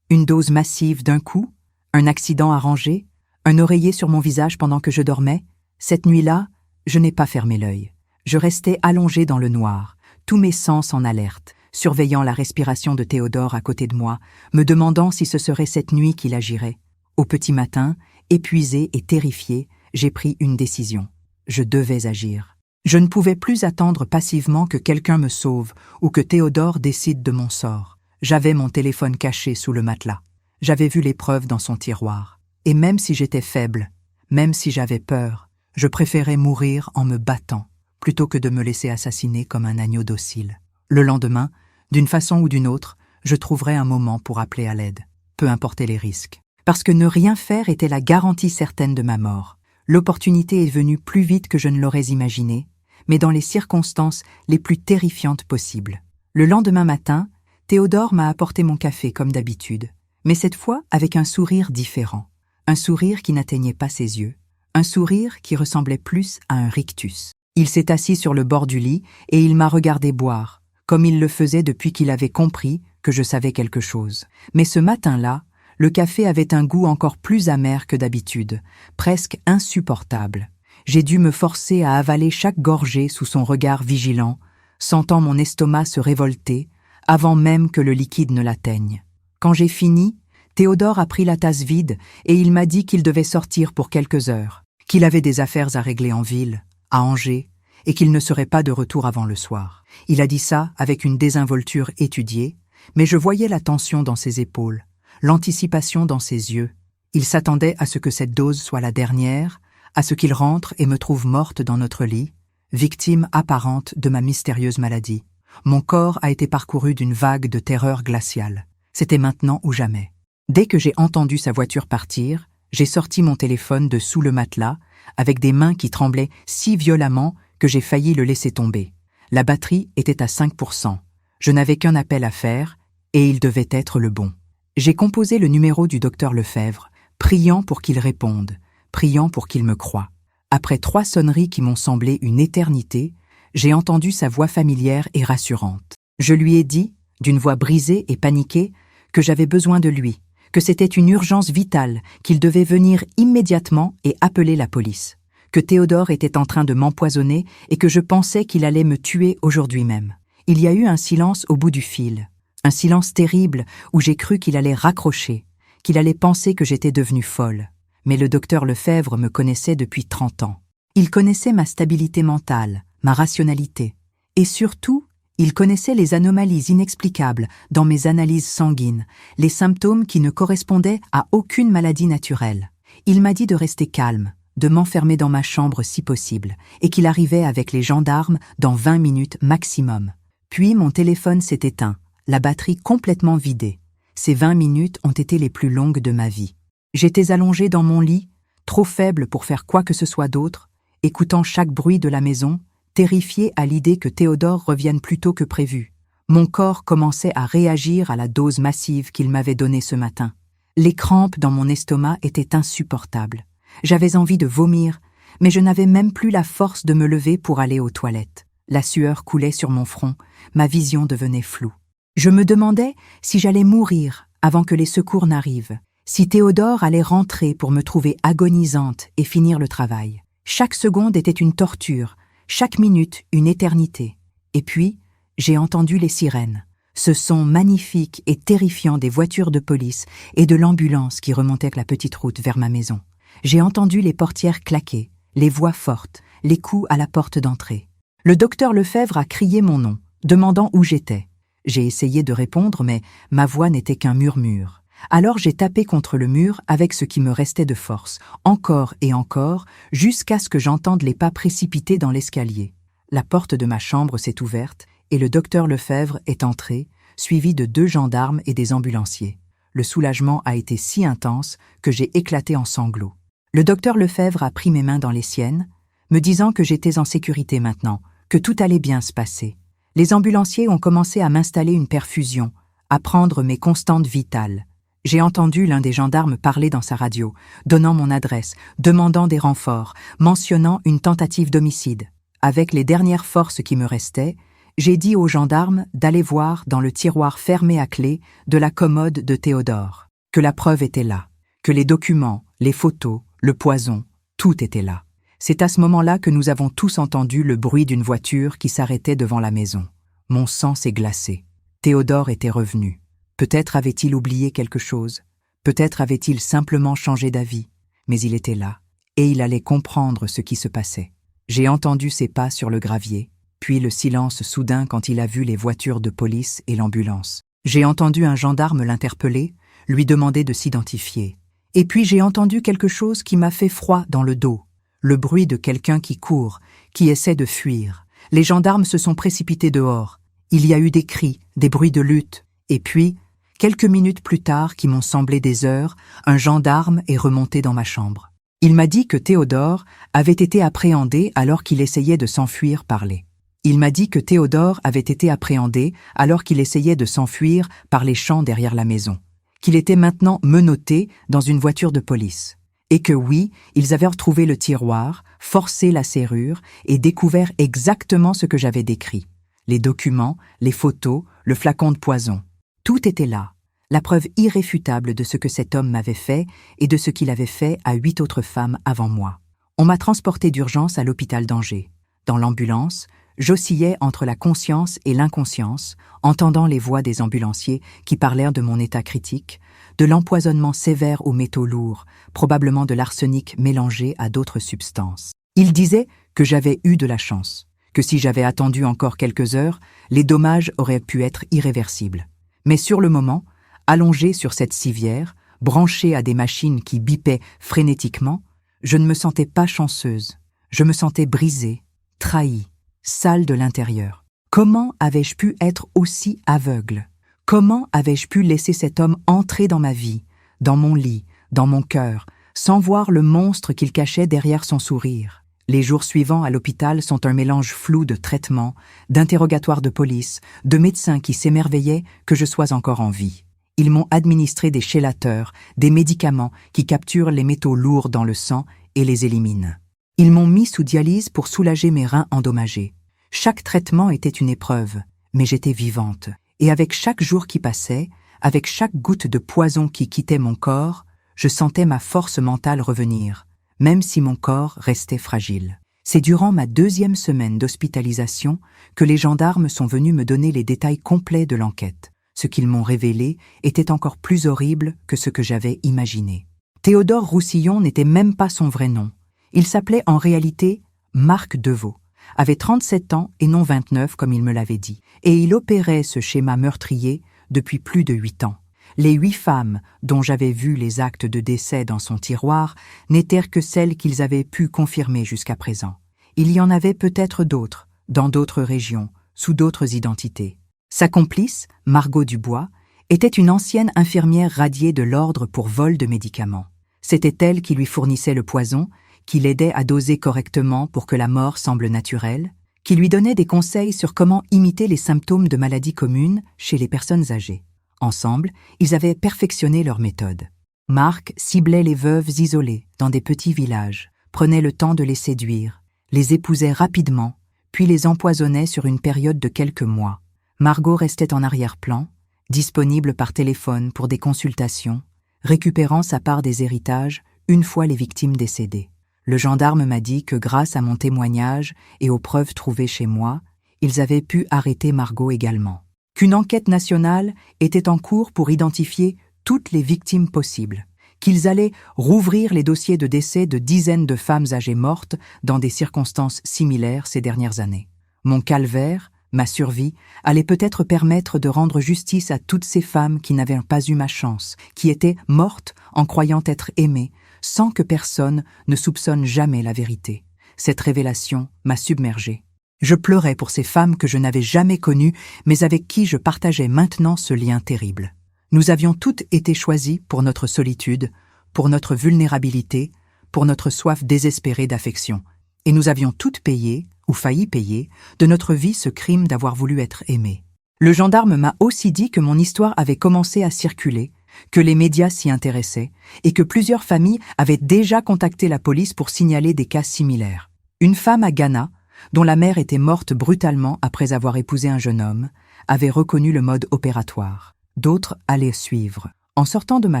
Une dose massive d'un coup? Un accident arrangé? Un oreiller sur mon visage pendant que je dormais? Cette nuit-là, je n'ai pas fermé l'œil. Je restais allongé dans le noir, tous mes sens en alerte, surveillant la respiration de Théodore à côté de moi, me demandant si ce serait cette nuit qu'il agirait. Au petit matin, épuisé et terrifié, j'ai pris une décision. Je devais agir. Je ne pouvais plus attendre passivement que quelqu'un me sauve ou que Théodore décide de mon sort. J'avais mon téléphone caché sous le matelas. J'avais vu les preuves dans son tiroir. Et même si j'étais faible, même si j'avais peur, je préférais mourir en me battant, plutôt que de me laisser assassiner comme un agneau docile. Le lendemain, d'une façon ou d'une autre, je trouverais un moment pour appeler à l'aide, peu importe les risques. Parce que ne rien faire était la garantie certaine de ma mort. L'opportunité est venue plus vite que je ne l'aurais imaginé, mais dans les circonstances les plus terrifiantes possibles. Le lendemain matin, Théodore m'a apporté mon café comme d'habitude, mais cette fois avec un sourire différent. Un sourire qui n'atteignait pas ses yeux, un sourire qui ressemblait plus à un rictus. Il s'est assis sur le bord du lit et il m'a regardé boire, comme il le faisait depuis qu'il avait compris que je savais quelque chose. Mais ce matin-là, le café avait un goût encore plus amer que d'habitude, presque insupportable. J'ai dû me forcer à avaler chaque gorgée sous son regard vigilant, sentant mon estomac se révolter, avant même que le liquide ne l'atteigne. Quand j'ai fini, Théodore a pris la tasse vide et il m'a dit qu'il devait sortir pour quelques heures, qu'il avait des affaires à régler en ville, à Angers, et qu'il ne serait pas de retour avant le soir. Il a dit ça avec une désinvolture étudiée, mais je voyais la tension dans ses épaules, l'anticipation dans ses yeux. Il s'attendait à ce que cette dose soit la dernière, à ce qu'il rentre et me trouve morte dans notre lit, victime apparente de ma mystérieuse maladie. Mon corps a été parcouru d'une vague de terreur glaciale. C'était maintenant ou jamais. Dès que j'ai entendu sa voiture partir, j'ai sorti mon téléphone de sous le matelas, avec des mains qui tremblaient si violemment que j'ai failli le laisser tomber. La batterie était à 5%. Je n'avais qu'un appel à faire, et il devait être le bon. J'ai composé le numéro du docteur Lefebvre, priant pour qu'il réponde, priant pour qu'il me croie. Après 3 sonneries qui m'ont semblé une éternité, j'ai entendu sa voix familière et rassurante. Je lui ai dit, d'une voix brisée et paniquée, que j'avais besoin de lui, que c'était une urgence vitale, qu'il devait venir immédiatement et appeler la police, que Théodore était en train de m'empoisonner et que je pensais qu'il allait me tuer aujourd'hui même. Il y a eu un silence au bout du fil, un silence terrible où j'ai cru qu'il allait raccrocher, qu'il allait penser que j'étais devenue folle. Mais le docteur Lefebvre me connaissait depuis 30 ans. Il connaissait ma stabilité mentale, ma rationalité, et surtout, il connaissait les anomalies inexplicables dans mes analyses sanguines, les symptômes qui ne correspondaient à aucune maladie naturelle. Il m'a dit de rester calme, de m'enfermer dans ma chambre si possible, et qu'il arrivait avec les gendarmes dans 20 minutes maximum. Puis mon téléphone s'est éteint, la batterie complètement vidée. Ces 20 minutes ont été les plus longues de ma vie. J'étais allongée dans mon lit, trop faible pour faire quoi que ce soit d'autre, écoutant chaque bruit de la maison, terrifiée à l'idée que Théodore revienne plus tôt que prévu. Mon corps commençait à réagir à la dose massive qu'il m'avait donnée ce matin. Les crampes dans mon estomac étaient insupportables. J'avais envie de vomir, mais je n'avais même plus la force de me lever pour aller aux toilettes. La sueur coulait sur mon front, ma vision devenait floue. Je me demandais si j'allais mourir avant que les secours n'arrivent, si Théodore allait rentrer pour me trouver agonisante et finir le travail. Chaque seconde était une torture, chaque minute une éternité. Et puis, j'ai entendu les sirènes, ce son magnifique et terrifiant des voitures de police et de l'ambulance qui remontait la petite route vers ma maison. J'ai entendu les portières claquer, les voix fortes, les coups à la porte d'entrée. Le docteur Lefebvre a crié mon nom, demandant où j'étais. J'ai essayé de répondre, mais ma voix n'était qu'un murmure. Alors j'ai tapé contre le mur avec ce qui me restait de force, encore et encore, jusqu'à ce que j'entende les pas précipités dans l'escalier. La porte de ma chambre s'est ouverte et le docteur Lefebvre est entré, suivi de 2 gendarmes et des ambulanciers. Le soulagement a été si intense que j'ai éclaté en sanglots. Le docteur Lefebvre a pris mes mains dans les siennes, me disant que j'étais en sécurité maintenant, que tout allait bien se passer. Les ambulanciers ont commencé à m'installer une perfusion, à prendre mes constantes vitales. J'ai entendu l'un des gendarmes parler dans sa radio, donnant mon adresse, demandant des renforts, mentionnant une tentative d'homicide. Avec les dernières forces qui me restaient, j'ai dit aux gendarmes d'aller voir dans le tiroir fermé à clé de la commode de Théodore, que la preuve était là, que les documents, les photos, le poison, tout était là. C'est à ce moment-là que nous avons tous entendu le bruit d'une voiture qui s'arrêtait devant la maison. Mon sang s'est glacé. Théodore était revenu. Peut-être avait-il oublié quelque chose, peut-être avait-il simplement changé d'avis, mais il était là, et il allait comprendre ce qui se passait. J'ai entendu ses pas sur le gravier, puis le silence soudain quand il a vu les voitures de police et l'ambulance. J'ai entendu un gendarme l'interpeller, lui demander de s'identifier. Et puis j'ai entendu quelque chose qui m'a fait froid dans le dos, le bruit de quelqu'un qui court, qui essaie de fuir. Les gendarmes se sont précipités dehors. Il y a eu des cris, des bruits de lutte, et puis, quelques minutes plus tard, qui m'ont semblé des heures, un gendarme est remonté dans ma chambre. Il m'a dit que Théodore avait été appréhendé alors qu'il essayait de s'enfuir par les. Il m'a dit que Théodore avait été appréhendé alors qu'il essayait de s'enfuir par les champs derrière la maison, qu'il était maintenant menotté dans une voiture de police, et que oui, ils avaient retrouvé le tiroir, forcé la serrure et découvert exactement ce que j'avais décrit. Les documents, les photos, le flacon de poison. Tout était là, la preuve irréfutable de ce que cet homme m'avait fait et de ce qu'il avait fait à 8 autres femmes avant moi. On m'a transporté d'urgence à l'hôpital d'Angers. Dans l'ambulance, j'oscillais entre la conscience et l'inconscience, entendant les voix des ambulanciers qui parlèrent de mon état critique, de l'empoisonnement sévère aux métaux lourds, probablement de l'arsenic mélangé à d'autres substances. Ils disaient que j'avais eu de la chance, que si j'avais attendu encore quelques heures, les dommages auraient pu être irréversibles. Mais sur le moment, Allongée sur cette civière, branchée à des machines qui bipaient frénétiquement, je ne me sentais pas chanceuse. Je me sentais brisée, trahie, sale de l'intérieur. Comment avais-je pu être aussi aveugle? Comment avais-je pu laisser cet homme entrer dans ma vie, dans mon lit, dans mon cœur, sans voir le monstre qu'il cachait derrière son sourire? Les jours suivants à l'hôpital sont un mélange flou de traitements, d'interrogatoires de police, de médecins qui s'émerveillaient que je sois encore en vie. Ils m'ont administré des chélateurs, des médicaments qui capturent les métaux lourds dans le sang et les éliminent. Ils m'ont mis sous dialyse pour soulager mes reins endommagés. Chaque traitement était une épreuve, mais j'étais vivante. Et avec chaque jour qui passait, avec chaque goutte de poison qui quittait mon corps, je sentais ma force mentale revenir, même si mon corps restait fragile. C'est durant ma 2e semaine d'hospitalisation que les gendarmes sont venus me donner les détails complets de l'enquête. Ce qu'ils m'ont révélé était encore plus horrible que ce que j'avais imaginé. Théodore Roussillon n'était même pas son vrai nom. Il s'appelait en réalité Marc Deveau, avait 37 ans et non 29 comme il me l'avait dit, et il opérait ce schéma meurtrier depuis plus de 8 ans. Les 8 femmes dont j'avais vu les actes de décès dans son tiroir n'étaient que celles qu'ils avaient pu confirmer jusqu'à présent. Il y en avait peut-être d'autres, dans d'autres régions, sous d'autres identités. Sa complice, Margot Dubois, était une ancienne infirmière radiée de l'ordre pour vol de médicaments. C'était elle qui lui fournissait le poison, qui l'aidait à doser correctement pour que la mort semble naturelle, qui lui donnait des conseils sur comment imiter les symptômes de maladies communes chez les personnes âgées. Ensemble, ils avaient perfectionné leur méthode. Marc ciblait les veuves isolées dans des petits villages, prenait le temps de les séduire, les épousait rapidement, puis les empoisonnait sur une période de quelques mois. Margot restait en arrière-plan, disponible par téléphone pour des consultations, récupérant sa part des héritages une fois les victimes décédées. Le gendarme m'a dit que grâce à mon témoignage et aux preuves trouvées chez moi, ils avaient pu arrêter Margot également. Qu'une enquête nationale était en cours pour identifier toutes les victimes possibles, qu'ils allaient rouvrir les dossiers de décès de dizaines de femmes âgées mortes dans des circonstances similaires ces dernières années. Mon calvaire, ma survie, allait peut-être permettre de rendre justice à toutes ces femmes qui n'avaient pas eu ma chance, qui étaient mortes en croyant être aimées, sans que personne ne soupçonne jamais la vérité. Cette révélation m'a submergée. Je pleurais pour ces femmes que je n'avais jamais connues, mais avec qui je partageais maintenant ce lien terrible. Nous avions toutes été choisies pour notre solitude, pour notre vulnérabilité, pour notre soif désespérée d'affection. Et nous avions toutes payé, ou failli payer, de notre vie ce crime d'avoir voulu être aimées. Le gendarme m'a aussi dit que mon histoire avait commencé à circuler, que les médias s'y intéressaient et que plusieurs familles avaient déjà contacté la police pour signaler des cas similaires. Une femme à Ghana, dont la mère était morte brutalement après avoir épousé un jeune homme, avait reconnu le mode opératoire. D'autres allaient suivre. En sortant de ma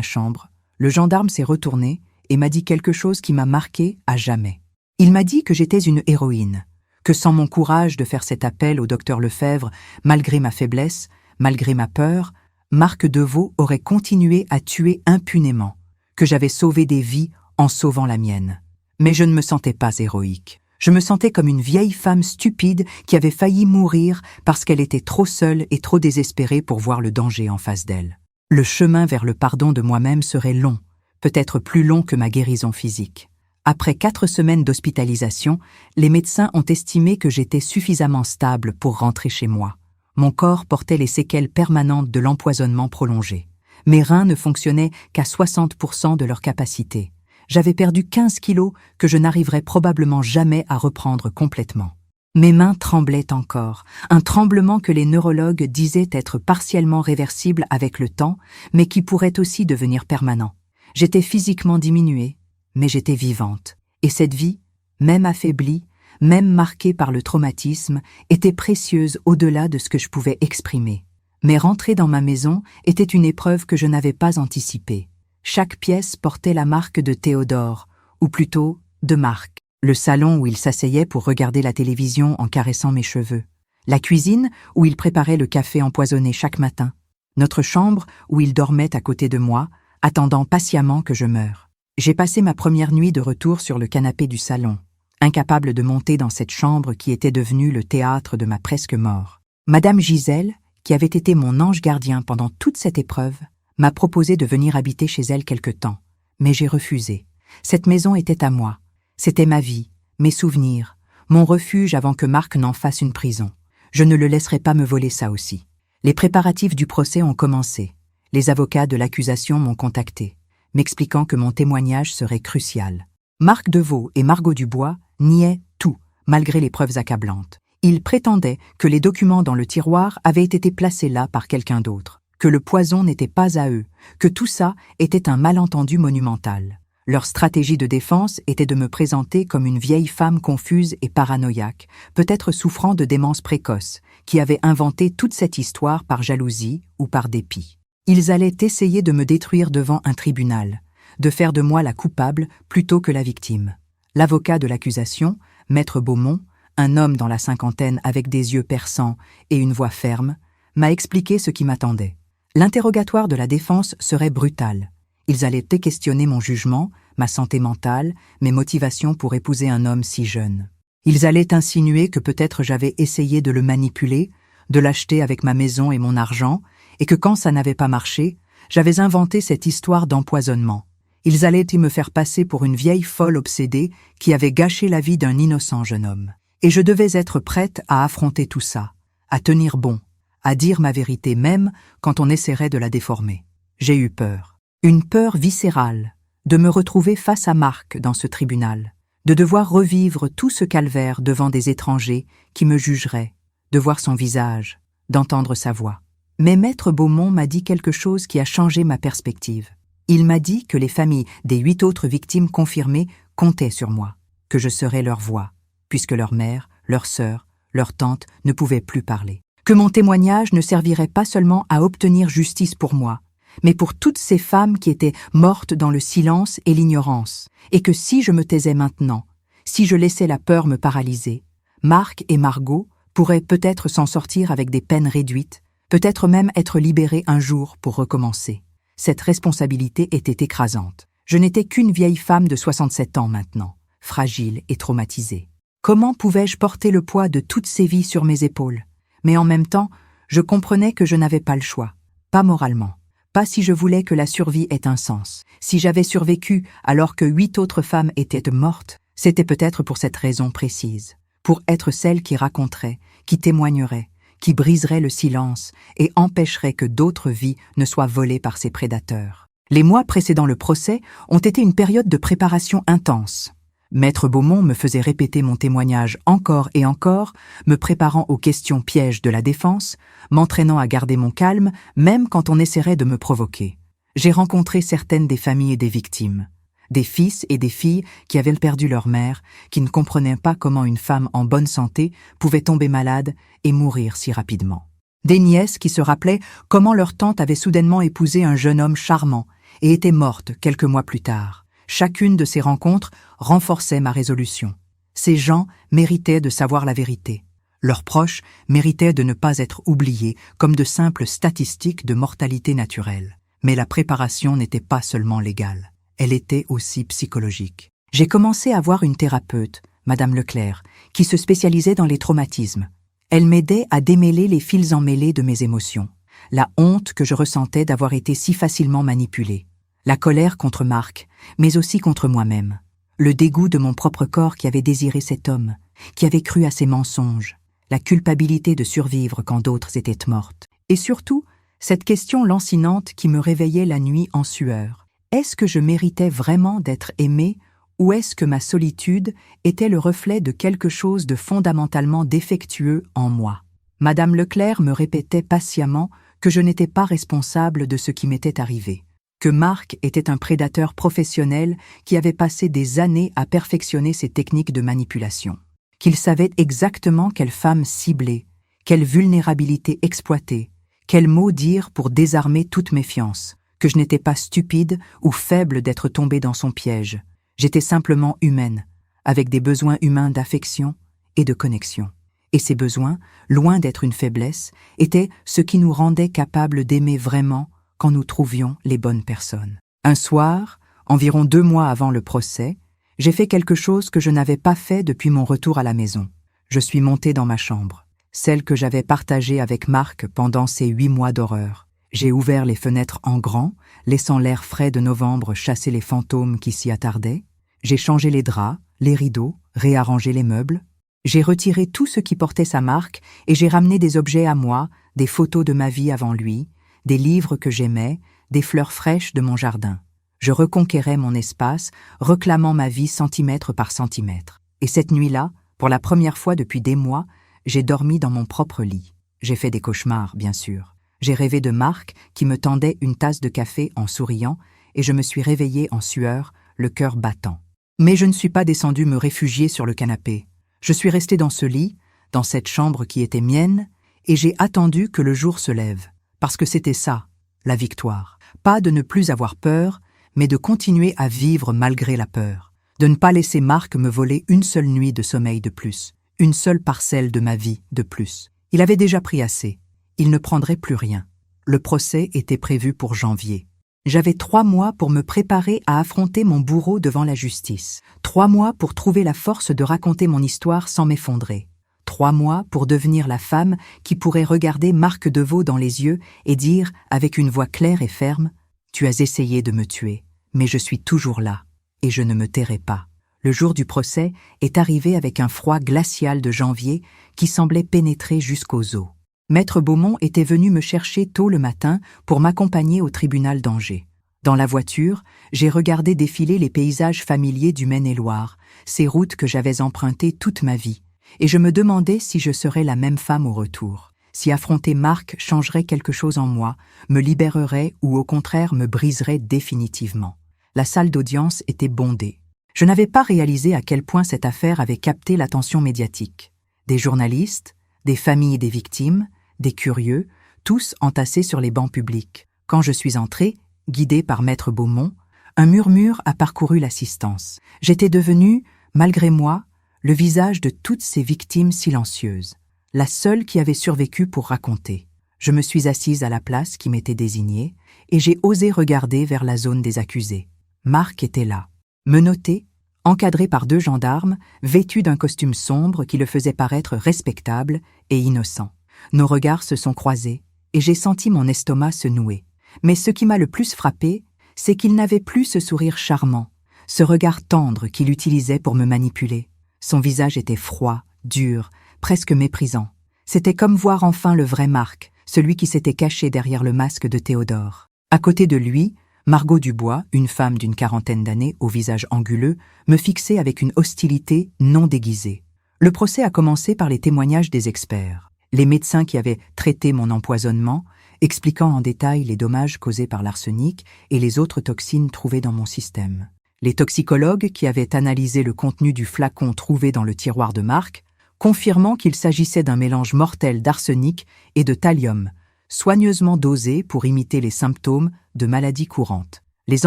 chambre, le gendarme s'est retourné et m'a dit quelque chose qui m'a marqué à jamais. Il m'a dit que j'étais une héroïne, que sans mon courage de faire cet appel au docteur Lefebvre, malgré ma faiblesse, malgré ma peur, Marc Deveau aurait continué à tuer impunément, que j'avais sauvé des vies en sauvant la mienne. Mais je ne me sentais pas héroïque. Je me sentais comme une vieille femme stupide qui avait failli mourir parce qu'elle était trop seule et trop désespérée pour voir le danger en face d'elle. Le chemin vers le pardon de moi-même serait long, peut-être plus long que ma guérison physique. Après 4 semaines d'hospitalisation, les médecins ont estimé que j'étais suffisamment stable pour rentrer chez moi. Mon corps portait les séquelles permanentes de l'empoisonnement prolongé. Mes reins ne fonctionnaient qu'à 60% de leur capacité. J'avais perdu 15 kilos que je n'arriverais probablement jamais à reprendre complètement. Mes mains tremblaient encore, un tremblement que les neurologues disaient être partiellement réversible avec le temps, mais qui pourrait aussi devenir permanent. J'étais physiquement diminuée, mais j'étais vivante. Et cette vie, même affaiblie, même marquée par le traumatisme, était précieuse au-delà de ce que je pouvais exprimer. Mais rentrer dans ma maison était une épreuve que je n'avais pas anticipée. Chaque pièce portait la marque de Théodore, ou plutôt de Marc. Le salon où il s'asseyait pour regarder la télévision en caressant mes cheveux. La cuisine où il préparait le café empoisonné chaque matin. Notre chambre où il dormait à côté de moi, attendant patiemment que je meure. J'ai passé ma première nuit de retour sur le canapé du salon, incapable de monter dans cette chambre qui était devenue le théâtre de ma presque mort. Madame Gisèle, qui avait été mon ange gardien pendant toute cette épreuve, m'a proposé de venir habiter chez elle quelque temps, mais j'ai refusé. Cette maison était à moi. C'était ma vie, mes souvenirs, mon refuge avant que Marc n'en fasse une prison. Je ne le laisserai pas me voler ça aussi. Les préparatifs du procès ont commencé. Les avocats de l'accusation m'ont contacté, m'expliquant que mon témoignage serait crucial. Marc Deveau et Margot Dubois niaient tout, malgré les preuves accablantes. Ils prétendaient que les documents dans le tiroir avaient été placés là par quelqu'un d'autre, que le poison n'était pas à eux, que tout ça était un malentendu monumental. Leur stratégie de défense était de me présenter comme une vieille femme confuse et paranoïaque, peut-être souffrant de démence précoce, qui avait inventé toute cette histoire par jalousie ou par dépit. Ils allaient essayer de me détruire devant un tribunal, de faire de moi la coupable plutôt que la victime. L'avocat de l'accusation, Maître Beaumont, un homme dans la cinquantaine avec des yeux perçants et une voix ferme, m'a expliqué ce qui m'attendait. L'interrogatoire de la défense serait brutal. Ils allaient questionner mon jugement, ma santé mentale, mes motivations pour épouser un homme si jeune. Ils allaient insinuer que peut-être j'avais essayé de le manipuler, de l'acheter avec ma maison et mon argent, et que quand ça n'avait pas marché, j'avais inventé cette histoire d'empoisonnement. Ils allaient me faire passer pour une vieille folle obsédée qui avait gâché la vie d'un innocent jeune homme. Et je devais être prête à affronter tout ça, à tenir bon, à dire ma vérité même quand on essaierait de la déformer. J'ai eu peur. Une peur viscérale, de me retrouver face à Marc dans ce tribunal, de devoir revivre tout ce calvaire devant des étrangers qui me jugeraient, de voir son visage, d'entendre sa voix. Mais Maître Beaumont m'a dit quelque chose qui a changé ma perspective. Il m'a dit que les familles des 8 autres victimes confirmées comptaient sur moi, que je serais leur voix, puisque leur mère, leur sœur, leur tante ne pouvaient plus parler. Que mon témoignage ne servirait pas seulement à obtenir justice pour moi, mais pour toutes ces femmes qui étaient mortes dans le silence et l'ignorance, et que si je me taisais maintenant, si je laissais la peur me paralyser, Marc et Margot pourraient peut-être s'en sortir avec des peines réduites, peut-être même être libérés un jour pour recommencer. Cette responsabilité était écrasante. Je n'étais qu'une vieille femme de 67 ans maintenant, fragile et traumatisée. Comment pouvais-je porter le poids de toutes ces vies sur mes épaules? Mais en même temps, je comprenais que je n'avais pas le choix, pas moralement. Pas si je voulais que la survie ait un sens. Si j'avais survécu alors que 8 autres femmes étaient mortes, c'était peut-être pour cette raison précise. Pour être celle qui raconterait, qui témoignerait, qui briserait le silence et empêcherait que d'autres vies ne soient volées par ces prédateurs. Les mois précédant le procès ont été une période de préparation intense. Maître Beaumont me faisait répéter mon témoignage encore et encore, me préparant aux questions pièges de la défense, m'entraînant à garder mon calme, même quand on essaierait de me provoquer. J'ai rencontré certaines des familles et des victimes. Des fils et des filles qui avaient perdu leur mère, qui ne comprenaient pas comment une femme en bonne santé pouvait tomber malade et mourir si rapidement. Des nièces qui se rappelaient comment leur tante avait soudainement épousé un jeune homme charmant et était morte quelques mois plus tard. Chacune de ces rencontres renforçait ma résolution. Ces gens méritaient de savoir la vérité. Leurs proches méritaient de ne pas être oubliés comme de simples statistiques de mortalité naturelle. Mais la préparation n'était pas seulement légale. Elle était aussi psychologique. J'ai commencé à voir une thérapeute, Madame Leclerc, qui se spécialisait dans les traumatismes. Elle m'aidait à démêler les fils emmêlés de mes émotions. La honte que je ressentais d'avoir été si facilement manipulée. La colère contre Marc, mais aussi contre moi-même. Le dégoût de mon propre corps qui avait désiré cet homme, qui avait cru à ses mensonges. La culpabilité de survivre quand d'autres étaient mortes. Et surtout, cette question lancinante qui me réveillait la nuit en sueur. Est-ce que je méritais vraiment d'être aimée ou est-ce que ma solitude était le reflet de quelque chose de fondamentalement défectueux en moi? Madame Leclerc me répétait patiemment que je n'étais pas responsable de ce qui m'était arrivé, que Marc était un prédateur professionnel qui avait passé des années à perfectionner ses techniques de manipulation, qu'il savait exactement quelle femme cibler, quelle vulnérabilité exploiter, quels mots dire pour désarmer toute méfiance, que je n'étais pas stupide ou faible d'être tombée dans son piège. J'étais simplement humaine, avec des besoins humains d'affection et de connexion. Et ces besoins, loin d'être une faiblesse, étaient ce qui nous rendait capables d'aimer vraiment quand nous trouvions les bonnes personnes. Un soir, environ 2 mois avant le procès, j'ai fait quelque chose que je n'avais pas fait depuis mon retour à la maison. Je suis montée dans ma chambre, celle que j'avais partagée avec Marc pendant ces 8 mois d'horreur. J'ai ouvert les fenêtres en grand, laissant l'air frais de novembre chasser les fantômes qui s'y attardaient. J'ai changé les draps, les rideaux, réarrangé les meubles. J'ai retiré tout ce qui portait sa marque et j'ai ramené des objets à moi, des photos de ma vie avant lui, des livres que j'aimais, des fleurs fraîches de mon jardin. Je reconquérais mon espace, reclamant ma vie centimètre par centimètre. Et cette nuit-là, pour la première fois depuis des mois, j'ai dormi dans mon propre lit. J'ai fait des cauchemars, bien sûr. J'ai rêvé de Marc qui me tendait une tasse de café en souriant et je me suis réveillée en sueur, le cœur battant. Mais je ne suis pas descendue me réfugier sur le canapé. Je suis restée dans ce lit, dans cette chambre qui était mienne, et j'ai attendu que le jour se lève, parce que c'était ça, la victoire. Pas de ne plus avoir peur, mais de continuer à vivre malgré la peur, de ne pas laisser Marc me voler une seule nuit de sommeil de plus, une seule parcelle de ma vie de plus. Il avait déjà pris assez, il ne prendrait plus rien. Le procès était prévu pour janvier. J'avais 3 mois pour me préparer à affronter mon bourreau devant la justice. 3 mois pour trouver la force de raconter mon histoire sans m'effondrer. 3 mois pour devenir la femme qui pourrait regarder Marc Deveau dans les yeux et dire, avec une voix claire et ferme, « Tu as essayé de me tuer, mais je suis toujours là, et je ne me tairai pas. » Le jour du procès est arrivé avec un froid glacial de janvier qui semblait pénétrer jusqu'aux os. Maître Beaumont était venu me chercher tôt le matin pour m'accompagner au tribunal d'Angers. Dans la voiture, j'ai regardé défiler les paysages familiers du Maine-et-Loire, ces routes que j'avais empruntées toute ma vie, et je me demandais si je serais la même femme au retour, si affronter Marc changerait quelque chose en moi, me libérerait ou au contraire me briserait définitivement. La salle d'audience était bondée. Je n'avais pas réalisé à quel point cette affaire avait capté l'attention médiatique. Des journalistes, des familles des victimes, des curieux, tous entassés sur les bancs publics. Quand je suis entrée, guidée par Maître Beaumont, un murmure a parcouru l'assistance. J'étais devenue, malgré moi, le visage de toutes ces victimes silencieuses, la seule qui avait survécu pour raconter. Je me suis assise à la place qui m'était désignée et j'ai osé regarder vers la zone des accusés. Marc était là, menotté, encadré par 2 gendarmes, vêtu d'un costume sombre qui le faisait paraître respectable et innocent. Nos regards se sont croisés, et j'ai senti mon estomac se nouer. Mais ce qui m'a le plus frappé, c'est qu'il n'avait plus ce sourire charmant, ce regard tendre qu'il utilisait pour me manipuler. Son visage était froid, dur, presque méprisant. C'était comme voir enfin le vrai Marc, celui qui s'était caché derrière le masque de Théodore. À côté de lui, Margot Dubois, une femme d'une 40aine d'années au visage anguleux, me fixait avec une hostilité non déguisée. Le procès a commencé par les témoignages des experts. Les médecins qui avaient traité mon empoisonnement, expliquant en détail les dommages causés par l'arsenic et les autres toxines trouvées dans mon système. Les toxicologues qui avaient analysé le contenu du flacon trouvé dans le tiroir de Marc, confirmant qu'il s'agissait d'un mélange mortel d'arsenic et de thallium, soigneusement dosé pour imiter les symptômes de maladies courantes. Les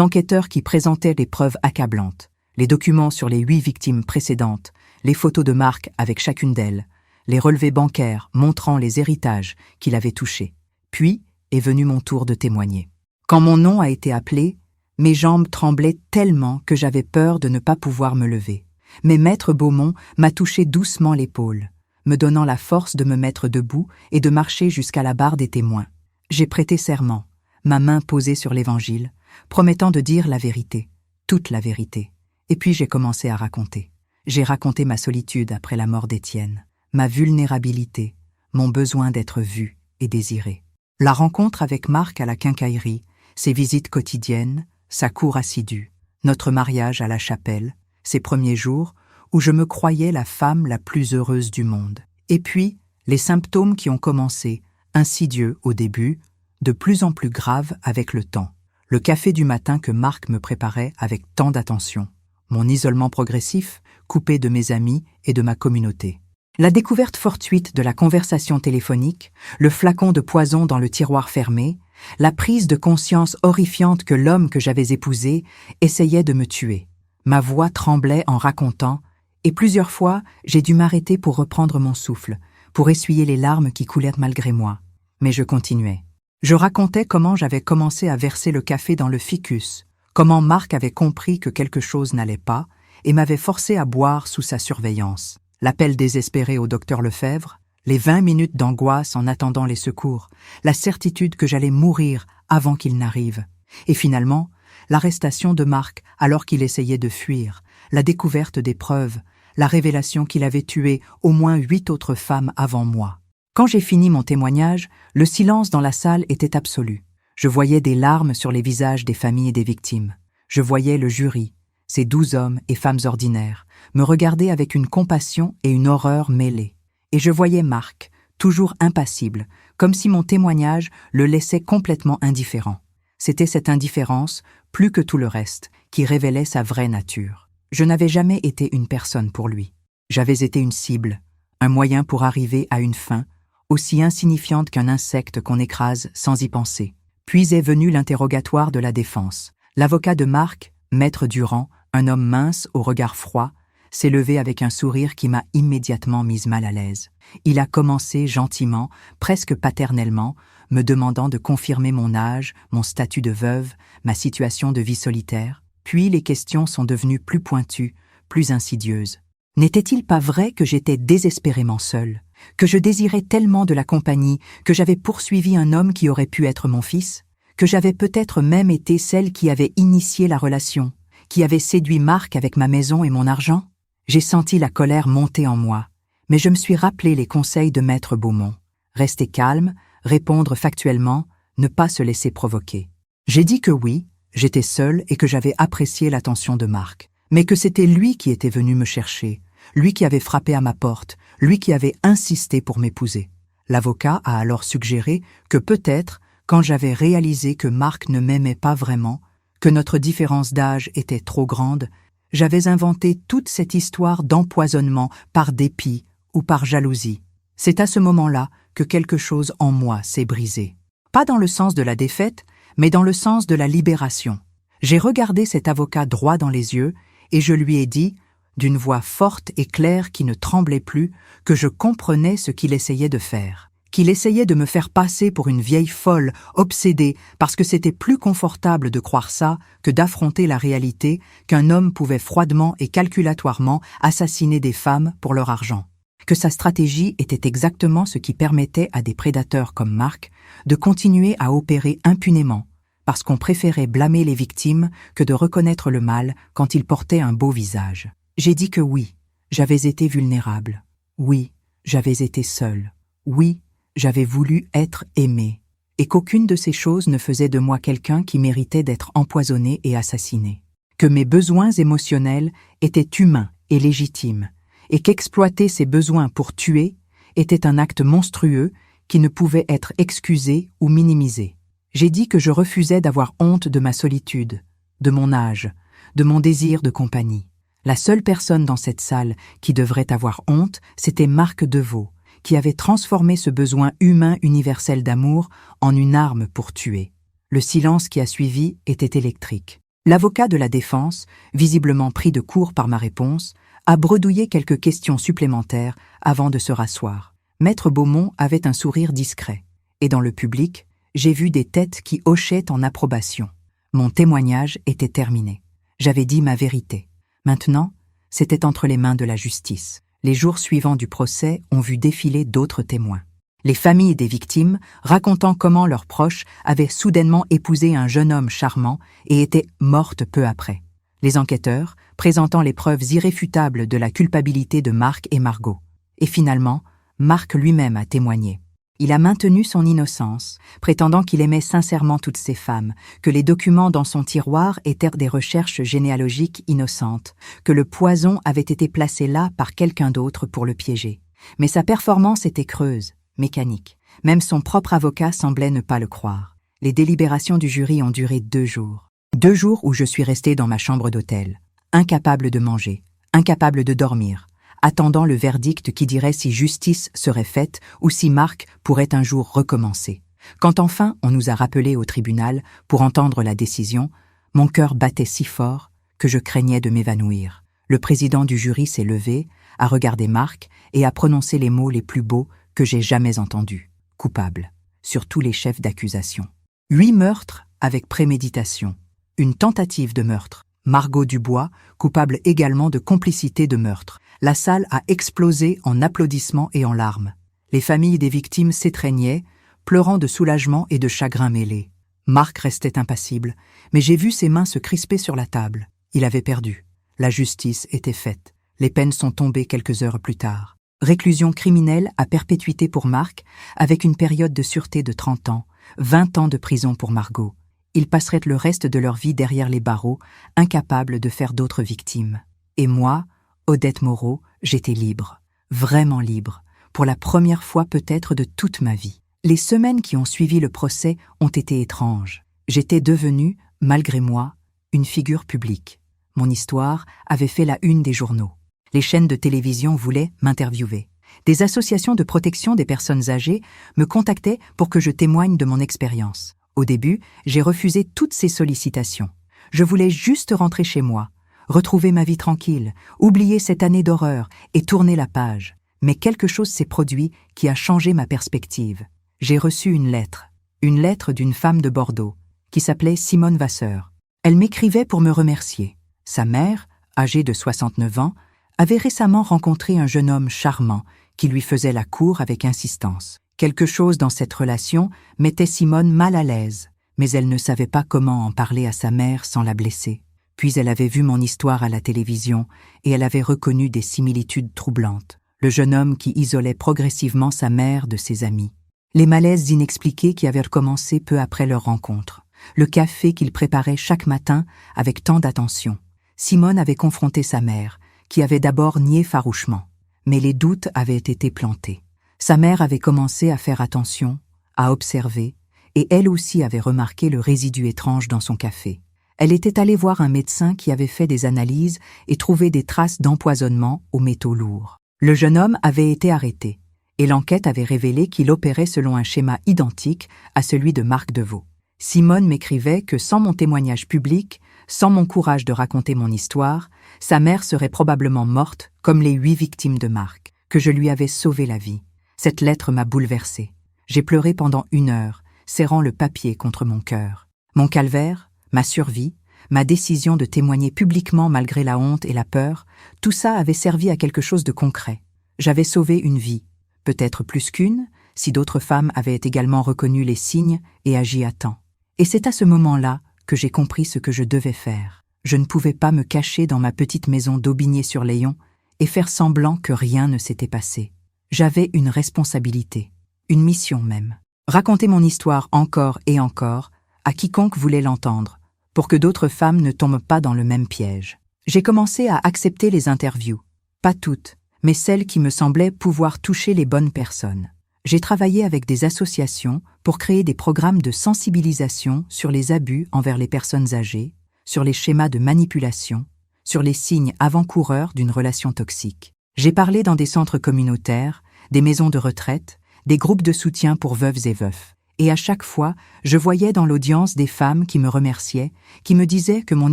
enquêteurs qui présentaient des preuves accablantes, les documents sur les 8 victimes précédentes, les photos de Marc avec chacune d'elles, les relevés bancaires montrant les héritages qu'il avait touchés. Puis est venu mon tour de témoigner. Quand mon nom a été appelé, mes jambes tremblaient tellement que j'avais peur de ne pas pouvoir me lever. Mais Maître Beaumont m'a touché doucement l'épaule, me donnant la force de me mettre debout et de marcher jusqu'à la barre des témoins. J'ai prêté serment, ma main posée sur l'Évangile, promettant de dire la vérité, toute la vérité. Et puis j'ai commencé à raconter. J'ai raconté ma solitude après la mort d'Étienne, ma vulnérabilité, mon besoin d'être vu et désiré. La rencontre avec Marc à la quincaillerie, ses visites quotidiennes, sa cour assidue, notre mariage à la chapelle, ses premiers jours où je me croyais la femme la plus heureuse du monde. Et puis, les symptômes qui ont commencé, insidieux au début, de plus en plus graves avec le temps. Le café du matin que Marc me préparait avec tant d'attention. Mon isolement progressif, coupé de mes amis et de ma communauté. La découverte fortuite de la conversation téléphonique, le flacon de poison dans le tiroir fermé, la prise de conscience horrifiante que l'homme que j'avais épousé essayait de me tuer. Ma voix tremblait en racontant, et plusieurs fois j'ai dû m'arrêter pour reprendre mon souffle, pour essuyer les larmes qui coulèrent malgré moi. Mais je continuais. Je racontais comment j'avais commencé à verser le café dans le ficus, comment Marc avait compris que quelque chose n'allait pas et m'avait forcé à boire sous sa surveillance. L'appel désespéré au docteur Lefebvre, Les 20 minutes d'angoisse en attendant les secours, la certitude que j'allais mourir avant qu'ils n'arrivent. Et finalement, l'arrestation de Marc alors qu'il essayait de fuir, la découverte des preuves, la révélation qu'il avait tué au moins 8 autres femmes avant moi. Quand j'ai fini mon témoignage, le silence dans la salle était absolu. Je voyais des larmes sur les visages des familles et des victimes. Je voyais le jury, ces 12 hommes et femmes ordinaires, me regarder avec une compassion et une horreur mêlées. Et je voyais Marc, toujours impassible, comme si mon témoignage le laissait complètement indifférent. C'était cette indifférence, plus que tout le reste, qui révélait sa vraie nature. Je n'avais jamais été une personne pour lui. J'avais été une cible, un moyen pour arriver à une fin, aussi insignifiante qu'un insecte qu'on écrase sans y penser. Puis est venu l'interrogatoire de la défense. L'avocat de Marc, Maître Durand, un homme mince au regard froid, s'est levé avec un sourire qui m'a immédiatement mise mal à l'aise. Il a commencé gentiment, presque paternellement, me demandant de confirmer mon âge, mon statut de veuve, ma situation de vie solitaire. Puis les questions sont devenues plus pointues, plus insidieuses. N'était-il pas vrai que j'étais désespérément seule, que je désirais tellement de la compagnie, que j'avais poursuivi un homme qui aurait pu être mon fils, que j'avais peut-être même été celle qui avait initié la relation, qui avait séduit Marc avec ma maison et mon argent? J'ai senti la colère monter en moi, mais je me suis rappelé les conseils de Maître Beaumont. Rester calme, répondre factuellement, ne pas se laisser provoquer. J'ai dit que oui, j'étais seule et que j'avais apprécié l'attention de Marc, mais que c'était lui qui était venu me chercher, lui qui avait frappé à ma porte, lui qui avait insisté pour m'épouser. L'avocat a alors suggéré que peut-être, quand j'avais réalisé que Marc ne m'aimait pas vraiment, que notre différence d'âge était trop grande, j'avais inventé toute cette histoire d'empoisonnement par dépit ou par jalousie. C'est à ce moment-là que quelque chose en moi s'est brisé. Pas dans le sens de la défaite, mais dans le sens de la libération. J'ai regardé cet avocat droit dans les yeux et je lui ai dit, d'une voix forte et claire qui ne tremblait plus, que je comprenais ce qu'il essayait de faire. Qu'il essayait de me faire passer pour une vieille folle, obsédée, parce que c'était plus confortable de croire ça que d'affronter la réalité qu'un homme pouvait froidement et calculatoirement assassiner des femmes pour leur argent. Que sa stratégie était exactement ce qui permettait à des prédateurs comme Marc de continuer à opérer impunément, parce qu'on préférait blâmer les victimes que de reconnaître le mal quand il portait un beau visage. J'ai dit que oui, j'avais été vulnérable. Oui, j'avais été seule. Oui, j'avais voulu être aimée, et qu'aucune de ces choses ne faisait de moi quelqu'un qui méritait d'être empoisonné et assassiné. Que mes besoins émotionnels étaient humains et légitimes, et qu'exploiter ces besoins pour tuer était un acte monstrueux qui ne pouvait être excusé ou minimisé. J'ai dit que je refusais d'avoir honte de ma solitude, de mon âge, de mon désir de compagnie. La seule personne dans cette salle qui devrait avoir honte, c'était Marc Deveau, qui avait transformé ce besoin humain universel d'amour en une arme pour tuer. Le silence qui a suivi était électrique. L'avocat de la défense, visiblement pris de court par ma réponse, a bredouillé quelques questions supplémentaires avant de se rasseoir. Maître Beaumont avait un sourire discret, et dans le public, j'ai vu des têtes qui hochaient en approbation. Mon témoignage était terminé. J'avais dit ma vérité. Maintenant, c'était entre les mains de la justice. Les jours suivants du procès ont vu défiler d'autres témoins. Les familles des victimes racontant comment leurs proches avaient soudainement épousé un jeune homme charmant et étaient mortes peu après. Les enquêteurs présentant les preuves irréfutables de la culpabilité de Marc et Margot. Et finalement, Marc lui-même a témoigné. Il a maintenu son innocence, prétendant qu'il aimait sincèrement toutes ces femmes, que les documents dans son tiroir étaient des recherches généalogiques innocentes, que le poison avait été placé là par quelqu'un d'autre pour le piéger. Mais sa performance était creuse, mécanique. Même son propre avocat semblait ne pas le croire. Les délibérations du jury ont duré 2 jours. 2 jours où je suis restée dans ma chambre d'hôtel, incapable de manger, incapable de dormir, attendant le verdict qui dirait si justice serait faite ou si Marc pourrait un jour recommencer. Quand enfin on nous a rappelés au tribunal pour entendre la décision, mon cœur battait si fort que je craignais de m'évanouir. Le président du jury s'est levé, a regardé Marc et a prononcé les mots les plus beaux que j'ai jamais entendus. Coupable, sur tous les chefs d'accusation. 8 meurtres avec préméditation. Une tentative de meurtre. Margot Dubois, coupable également de complicité de meurtre. La salle a explosé en applaudissements et en larmes. Les familles des victimes s'étreignaient, pleurant de soulagement et de chagrin mêlés. Marc restait impassible, mais j'ai vu ses mains se crisper sur la table. Il avait perdu. La justice était faite. Les peines sont tombées quelques heures plus tard. Réclusion criminelle à perpétuité pour Marc, avec une période de sûreté de 30 ans, 20 ans de prison pour Margot. Ils passeraient le reste de leur vie derrière les barreaux, incapables de faire d'autres victimes. Et moi, Odette Moreau, j'étais libre. Vraiment libre. Pour la première fois peut-être de toute ma vie. Les semaines qui ont suivi le procès ont été étranges. J'étais devenue, malgré moi, une figure publique. Mon histoire avait fait la une des journaux. Les chaînes de télévision voulaient m'interviewer. Des associations de protection des personnes âgées me contactaient pour que je témoigne de mon expérience. Au début, j'ai refusé toutes ces sollicitations. Je voulais juste rentrer chez moi, retrouver ma vie tranquille, oublier cette année d'horreur et tourner la page. Mais quelque chose s'est produit qui a changé ma perspective. J'ai reçu une lettre d'une femme de Bordeaux, qui s'appelait Simone Vasseur. Elle m'écrivait pour me remercier. Sa mère, âgée de 69 ans, avait récemment rencontré un jeune homme charmant qui lui faisait la cour avec insistance. Quelque chose dans cette relation mettait Simone mal à l'aise, mais elle ne savait pas comment en parler à sa mère sans la blesser. Puis elle avait vu mon histoire à la télévision et elle avait reconnu des similitudes troublantes. Le jeune homme qui isolait progressivement sa mère de ses amis. Les malaises inexpliqués qui avaient recommencé peu après leur rencontre. Le café qu'il préparait chaque matin avec tant d'attention. Simone avait confronté sa mère, qui avait d'abord nié farouchement. Mais les doutes avaient été plantés. Sa mère avait commencé à faire attention, à observer, et elle aussi avait remarqué le résidu étrange dans son café. Elle était allée voir un médecin qui avait fait des analyses et trouvé des traces d'empoisonnement aux métaux lourds. Le jeune homme avait été arrêté, et l'enquête avait révélé qu'il opérait selon un schéma identique à celui de Marc Deveau. Simone m'écrivait que sans mon témoignage public, sans mon courage de raconter mon histoire, sa mère serait probablement morte comme les 8 victimes de Marc, que je lui avais sauvé la vie. Cette lettre m'a bouleversée. J'ai pleuré pendant 1 heure, serrant le papier contre mon cœur. Mon calvaire, ma survie, ma décision de témoigner publiquement malgré la honte et la peur, tout ça avait servi à quelque chose de concret. J'avais sauvé une vie, peut-être plus qu'une, si d'autres femmes avaient également reconnu les signes et agi à temps. Et c'est à ce moment-là que j'ai compris ce que je devais faire. Je ne pouvais pas me cacher dans ma petite maison d'Aubigné-sur-Layon et faire semblant que rien ne s'était passé. J'avais une responsabilité, une mission même. Raconter mon histoire encore et encore à quiconque voulait l'entendre, pour que d'autres femmes ne tombent pas dans le même piège. J'ai commencé à accepter les interviews. Pas toutes, mais celles qui me semblaient pouvoir toucher les bonnes personnes. J'ai travaillé avec des associations pour créer des programmes de sensibilisation sur les abus envers les personnes âgées, sur les schémas de manipulation, sur les signes avant-coureurs d'une relation toxique. J'ai parlé dans des centres communautaires, des maisons de retraite, des groupes de soutien pour veuves et veufs. Et à chaque fois, je voyais dans l'audience des femmes qui me remerciaient, qui me disaient que mon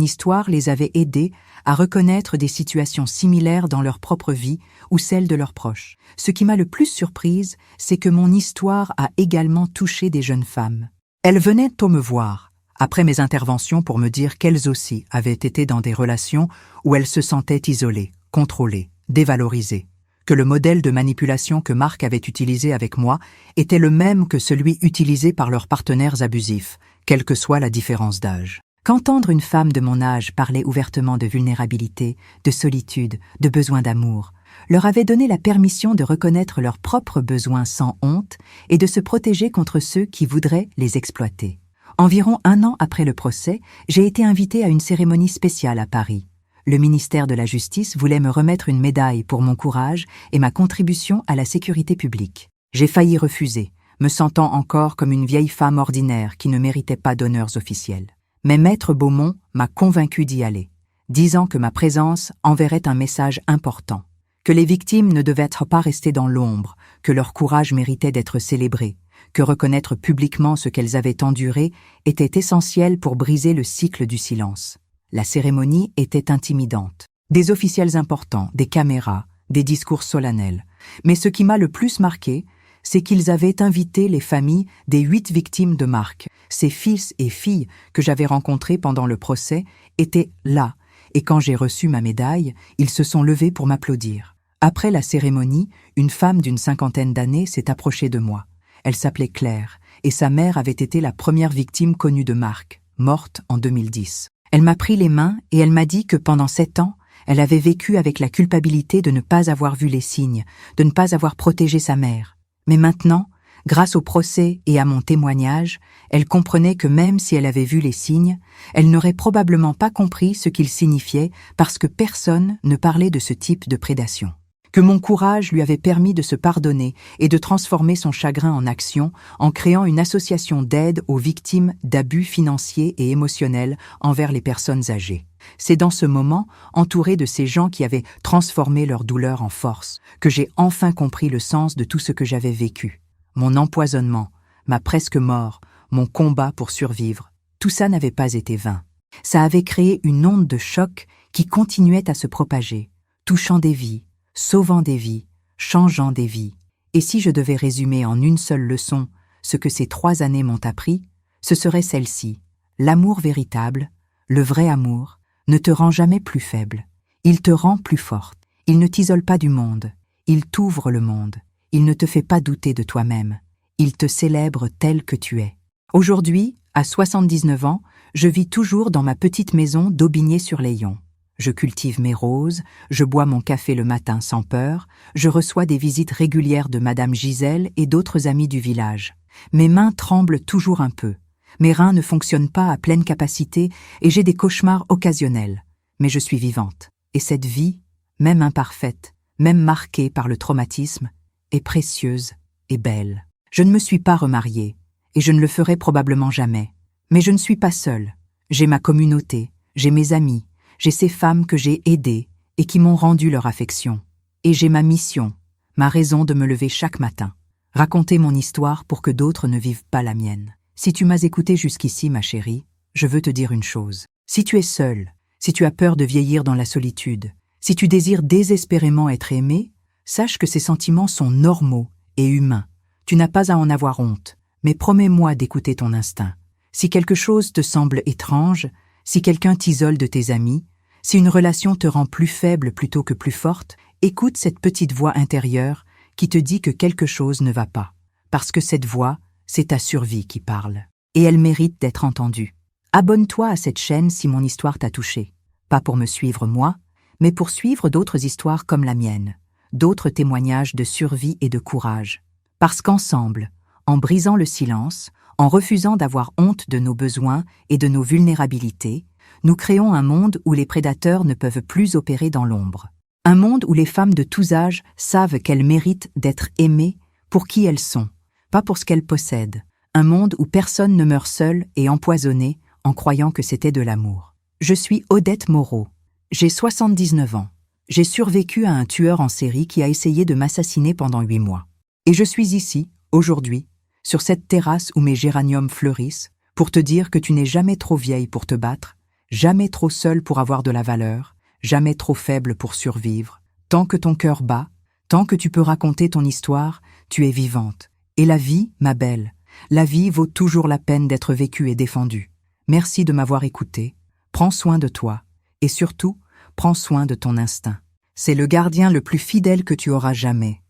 histoire les avait aidées à reconnaître des situations similaires dans leur propre vie ou celles de leurs proches. Ce qui m'a le plus surprise, c'est que mon histoire a également touché des jeunes femmes. Elles venaient tôt me voir, après mes interventions pour me dire qu'elles aussi avaient été dans des relations où elles se sentaient isolées, contrôlées, dévalorisées. Que le modèle de manipulation que Marc avait utilisé avec moi était le même que celui utilisé par leurs partenaires abusifs, quelle que soit la différence d'âge. Qu'entendre une femme de mon âge parler ouvertement de vulnérabilité, de solitude, de besoin d'amour, leur avait donné la permission de reconnaître leurs propres besoins sans honte et de se protéger contre ceux qui voudraient les exploiter. Environ 1 an après le procès, j'ai été invitée à une cérémonie spéciale à Paris. Le ministère de la Justice voulait me remettre une médaille pour mon courage et ma contribution à la sécurité publique. J'ai failli refuser, me sentant encore comme une vieille femme ordinaire qui ne méritait pas d'honneurs officiels. Mais Maître Beaumont m'a convaincue d'y aller, disant que ma présence enverrait un message important, que les victimes ne devaient pas rester dans l'ombre, que leur courage méritait d'être célébré, que reconnaître publiquement ce qu'elles avaient enduré était essentiel pour briser le cycle du silence. La cérémonie était intimidante. Des officiels importants, des caméras, des discours solennels. Mais ce qui m'a le plus marqué, c'est qu'ils avaient invité les familles des 8 victimes de Marc. Ces fils et filles que j'avais rencontrés pendant le procès étaient là, et quand j'ai reçu ma médaille, ils se sont levés pour m'applaudir. Après la cérémonie, une femme d'une 50aine d'années s'est approchée de moi. Elle s'appelait Claire, et sa mère avait été la première victime connue de Marc, morte en 2010. Elle m'a pris les mains et elle m'a dit que pendant 7 ans, elle avait vécu avec la culpabilité de ne pas avoir vu les signes, de ne pas avoir protégé sa mère. Mais maintenant, grâce au procès et à mon témoignage, elle comprenait que même si elle avait vu les signes, elle n'aurait probablement pas compris ce qu'ils signifiaient parce que personne ne parlait de ce type de prédation. Que mon courage lui avait permis de se pardonner et de transformer son chagrin en action en créant une association d'aide aux victimes d'abus financiers et émotionnels envers les personnes âgées. C'est dans ce moment, entouré de ces gens qui avaient transformé leur douleur en force, que j'ai enfin compris le sens de tout ce que j'avais vécu. Mon empoisonnement, ma presque mort, mon combat pour survivre, tout ça n'avait pas été vain. Ça avait créé une onde de choc qui continuait à se propager, touchant des vies, sauvant des vies, changeant des vies. Et si je devais résumer en une seule leçon ce que ces 3 années m'ont appris, ce serait celle-ci. L'amour véritable, le vrai amour, ne te rend jamais plus faible. Il te rend plus forte. Il ne t'isole pas du monde. Il t'ouvre le monde. Il ne te fait pas douter de toi-même. Il te célèbre tel que tu es. Aujourd'hui, à 79 ans, je vis toujours dans ma petite maison d'Aubigné-sur-Layon. Je cultive mes roses, je bois mon café le matin sans peur, je reçois des visites régulières de Madame Gisèle et d'autres amis du village. Mes mains tremblent toujours un peu. Mes reins ne fonctionnent pas à pleine capacité et j'ai des cauchemars occasionnels. Mais je suis vivante. Et cette vie, même imparfaite, même marquée par le traumatisme, est précieuse et belle. Je ne me suis pas remariée, et je ne le ferai probablement jamais. Mais je ne suis pas seule. J'ai ma communauté, j'ai mes amis, j'ai ces femmes que j'ai aidées et qui m'ont rendu leur affection. Et j'ai ma mission, ma raison de me lever chaque matin. Raconter mon histoire pour que d'autres ne vivent pas la mienne. Si tu m'as écouté jusqu'ici, ma chérie, je veux te dire une chose. Si tu es seule, si tu as peur de vieillir dans la solitude, si tu désires désespérément être aimé, sache que ces sentiments sont normaux et humains. Tu n'as pas à en avoir honte, mais promets-moi d'écouter ton instinct. Si quelque chose te semble étrange, si quelqu'un t'isole de tes amis, si une relation te rend plus faible plutôt que plus forte, écoute cette petite voix intérieure qui te dit que quelque chose ne va pas. Parce que cette voix, c'est ta survie qui parle. Et elle mérite d'être entendue. Abonne-toi à cette chaîne si mon histoire t'a touché. Pas pour me suivre moi, mais pour suivre d'autres histoires comme la mienne. D'autres témoignages de survie et de courage. Parce qu'ensemble, en brisant le silence, en refusant d'avoir honte de nos besoins et de nos vulnérabilités, nous créons un monde où les prédateurs ne peuvent plus opérer dans l'ombre. Un monde où les femmes de tous âges savent qu'elles méritent d'être aimées pour qui elles sont, pas pour ce qu'elles possèdent. Un monde où personne ne meurt seul et empoisonné en croyant que c'était de l'amour. Je suis Odette Moreau. J'ai 79 ans. J'ai survécu à un tueur en série qui a essayé de m'assassiner pendant 8 mois. Et je suis ici, aujourd'hui, sur cette terrasse où mes géraniums fleurissent, pour te dire que tu n'es jamais trop vieille pour te battre, jamais trop seule pour avoir de la valeur, jamais trop faible pour survivre. Tant que ton cœur bat, tant que tu peux raconter ton histoire, tu es vivante. Et la vie, ma belle, la vie vaut toujours la peine d'être vécue et défendue. Merci de m'avoir écouté. Prends soin de toi. Et surtout, prends soin de ton instinct. C'est le gardien le plus fidèle que tu auras jamais.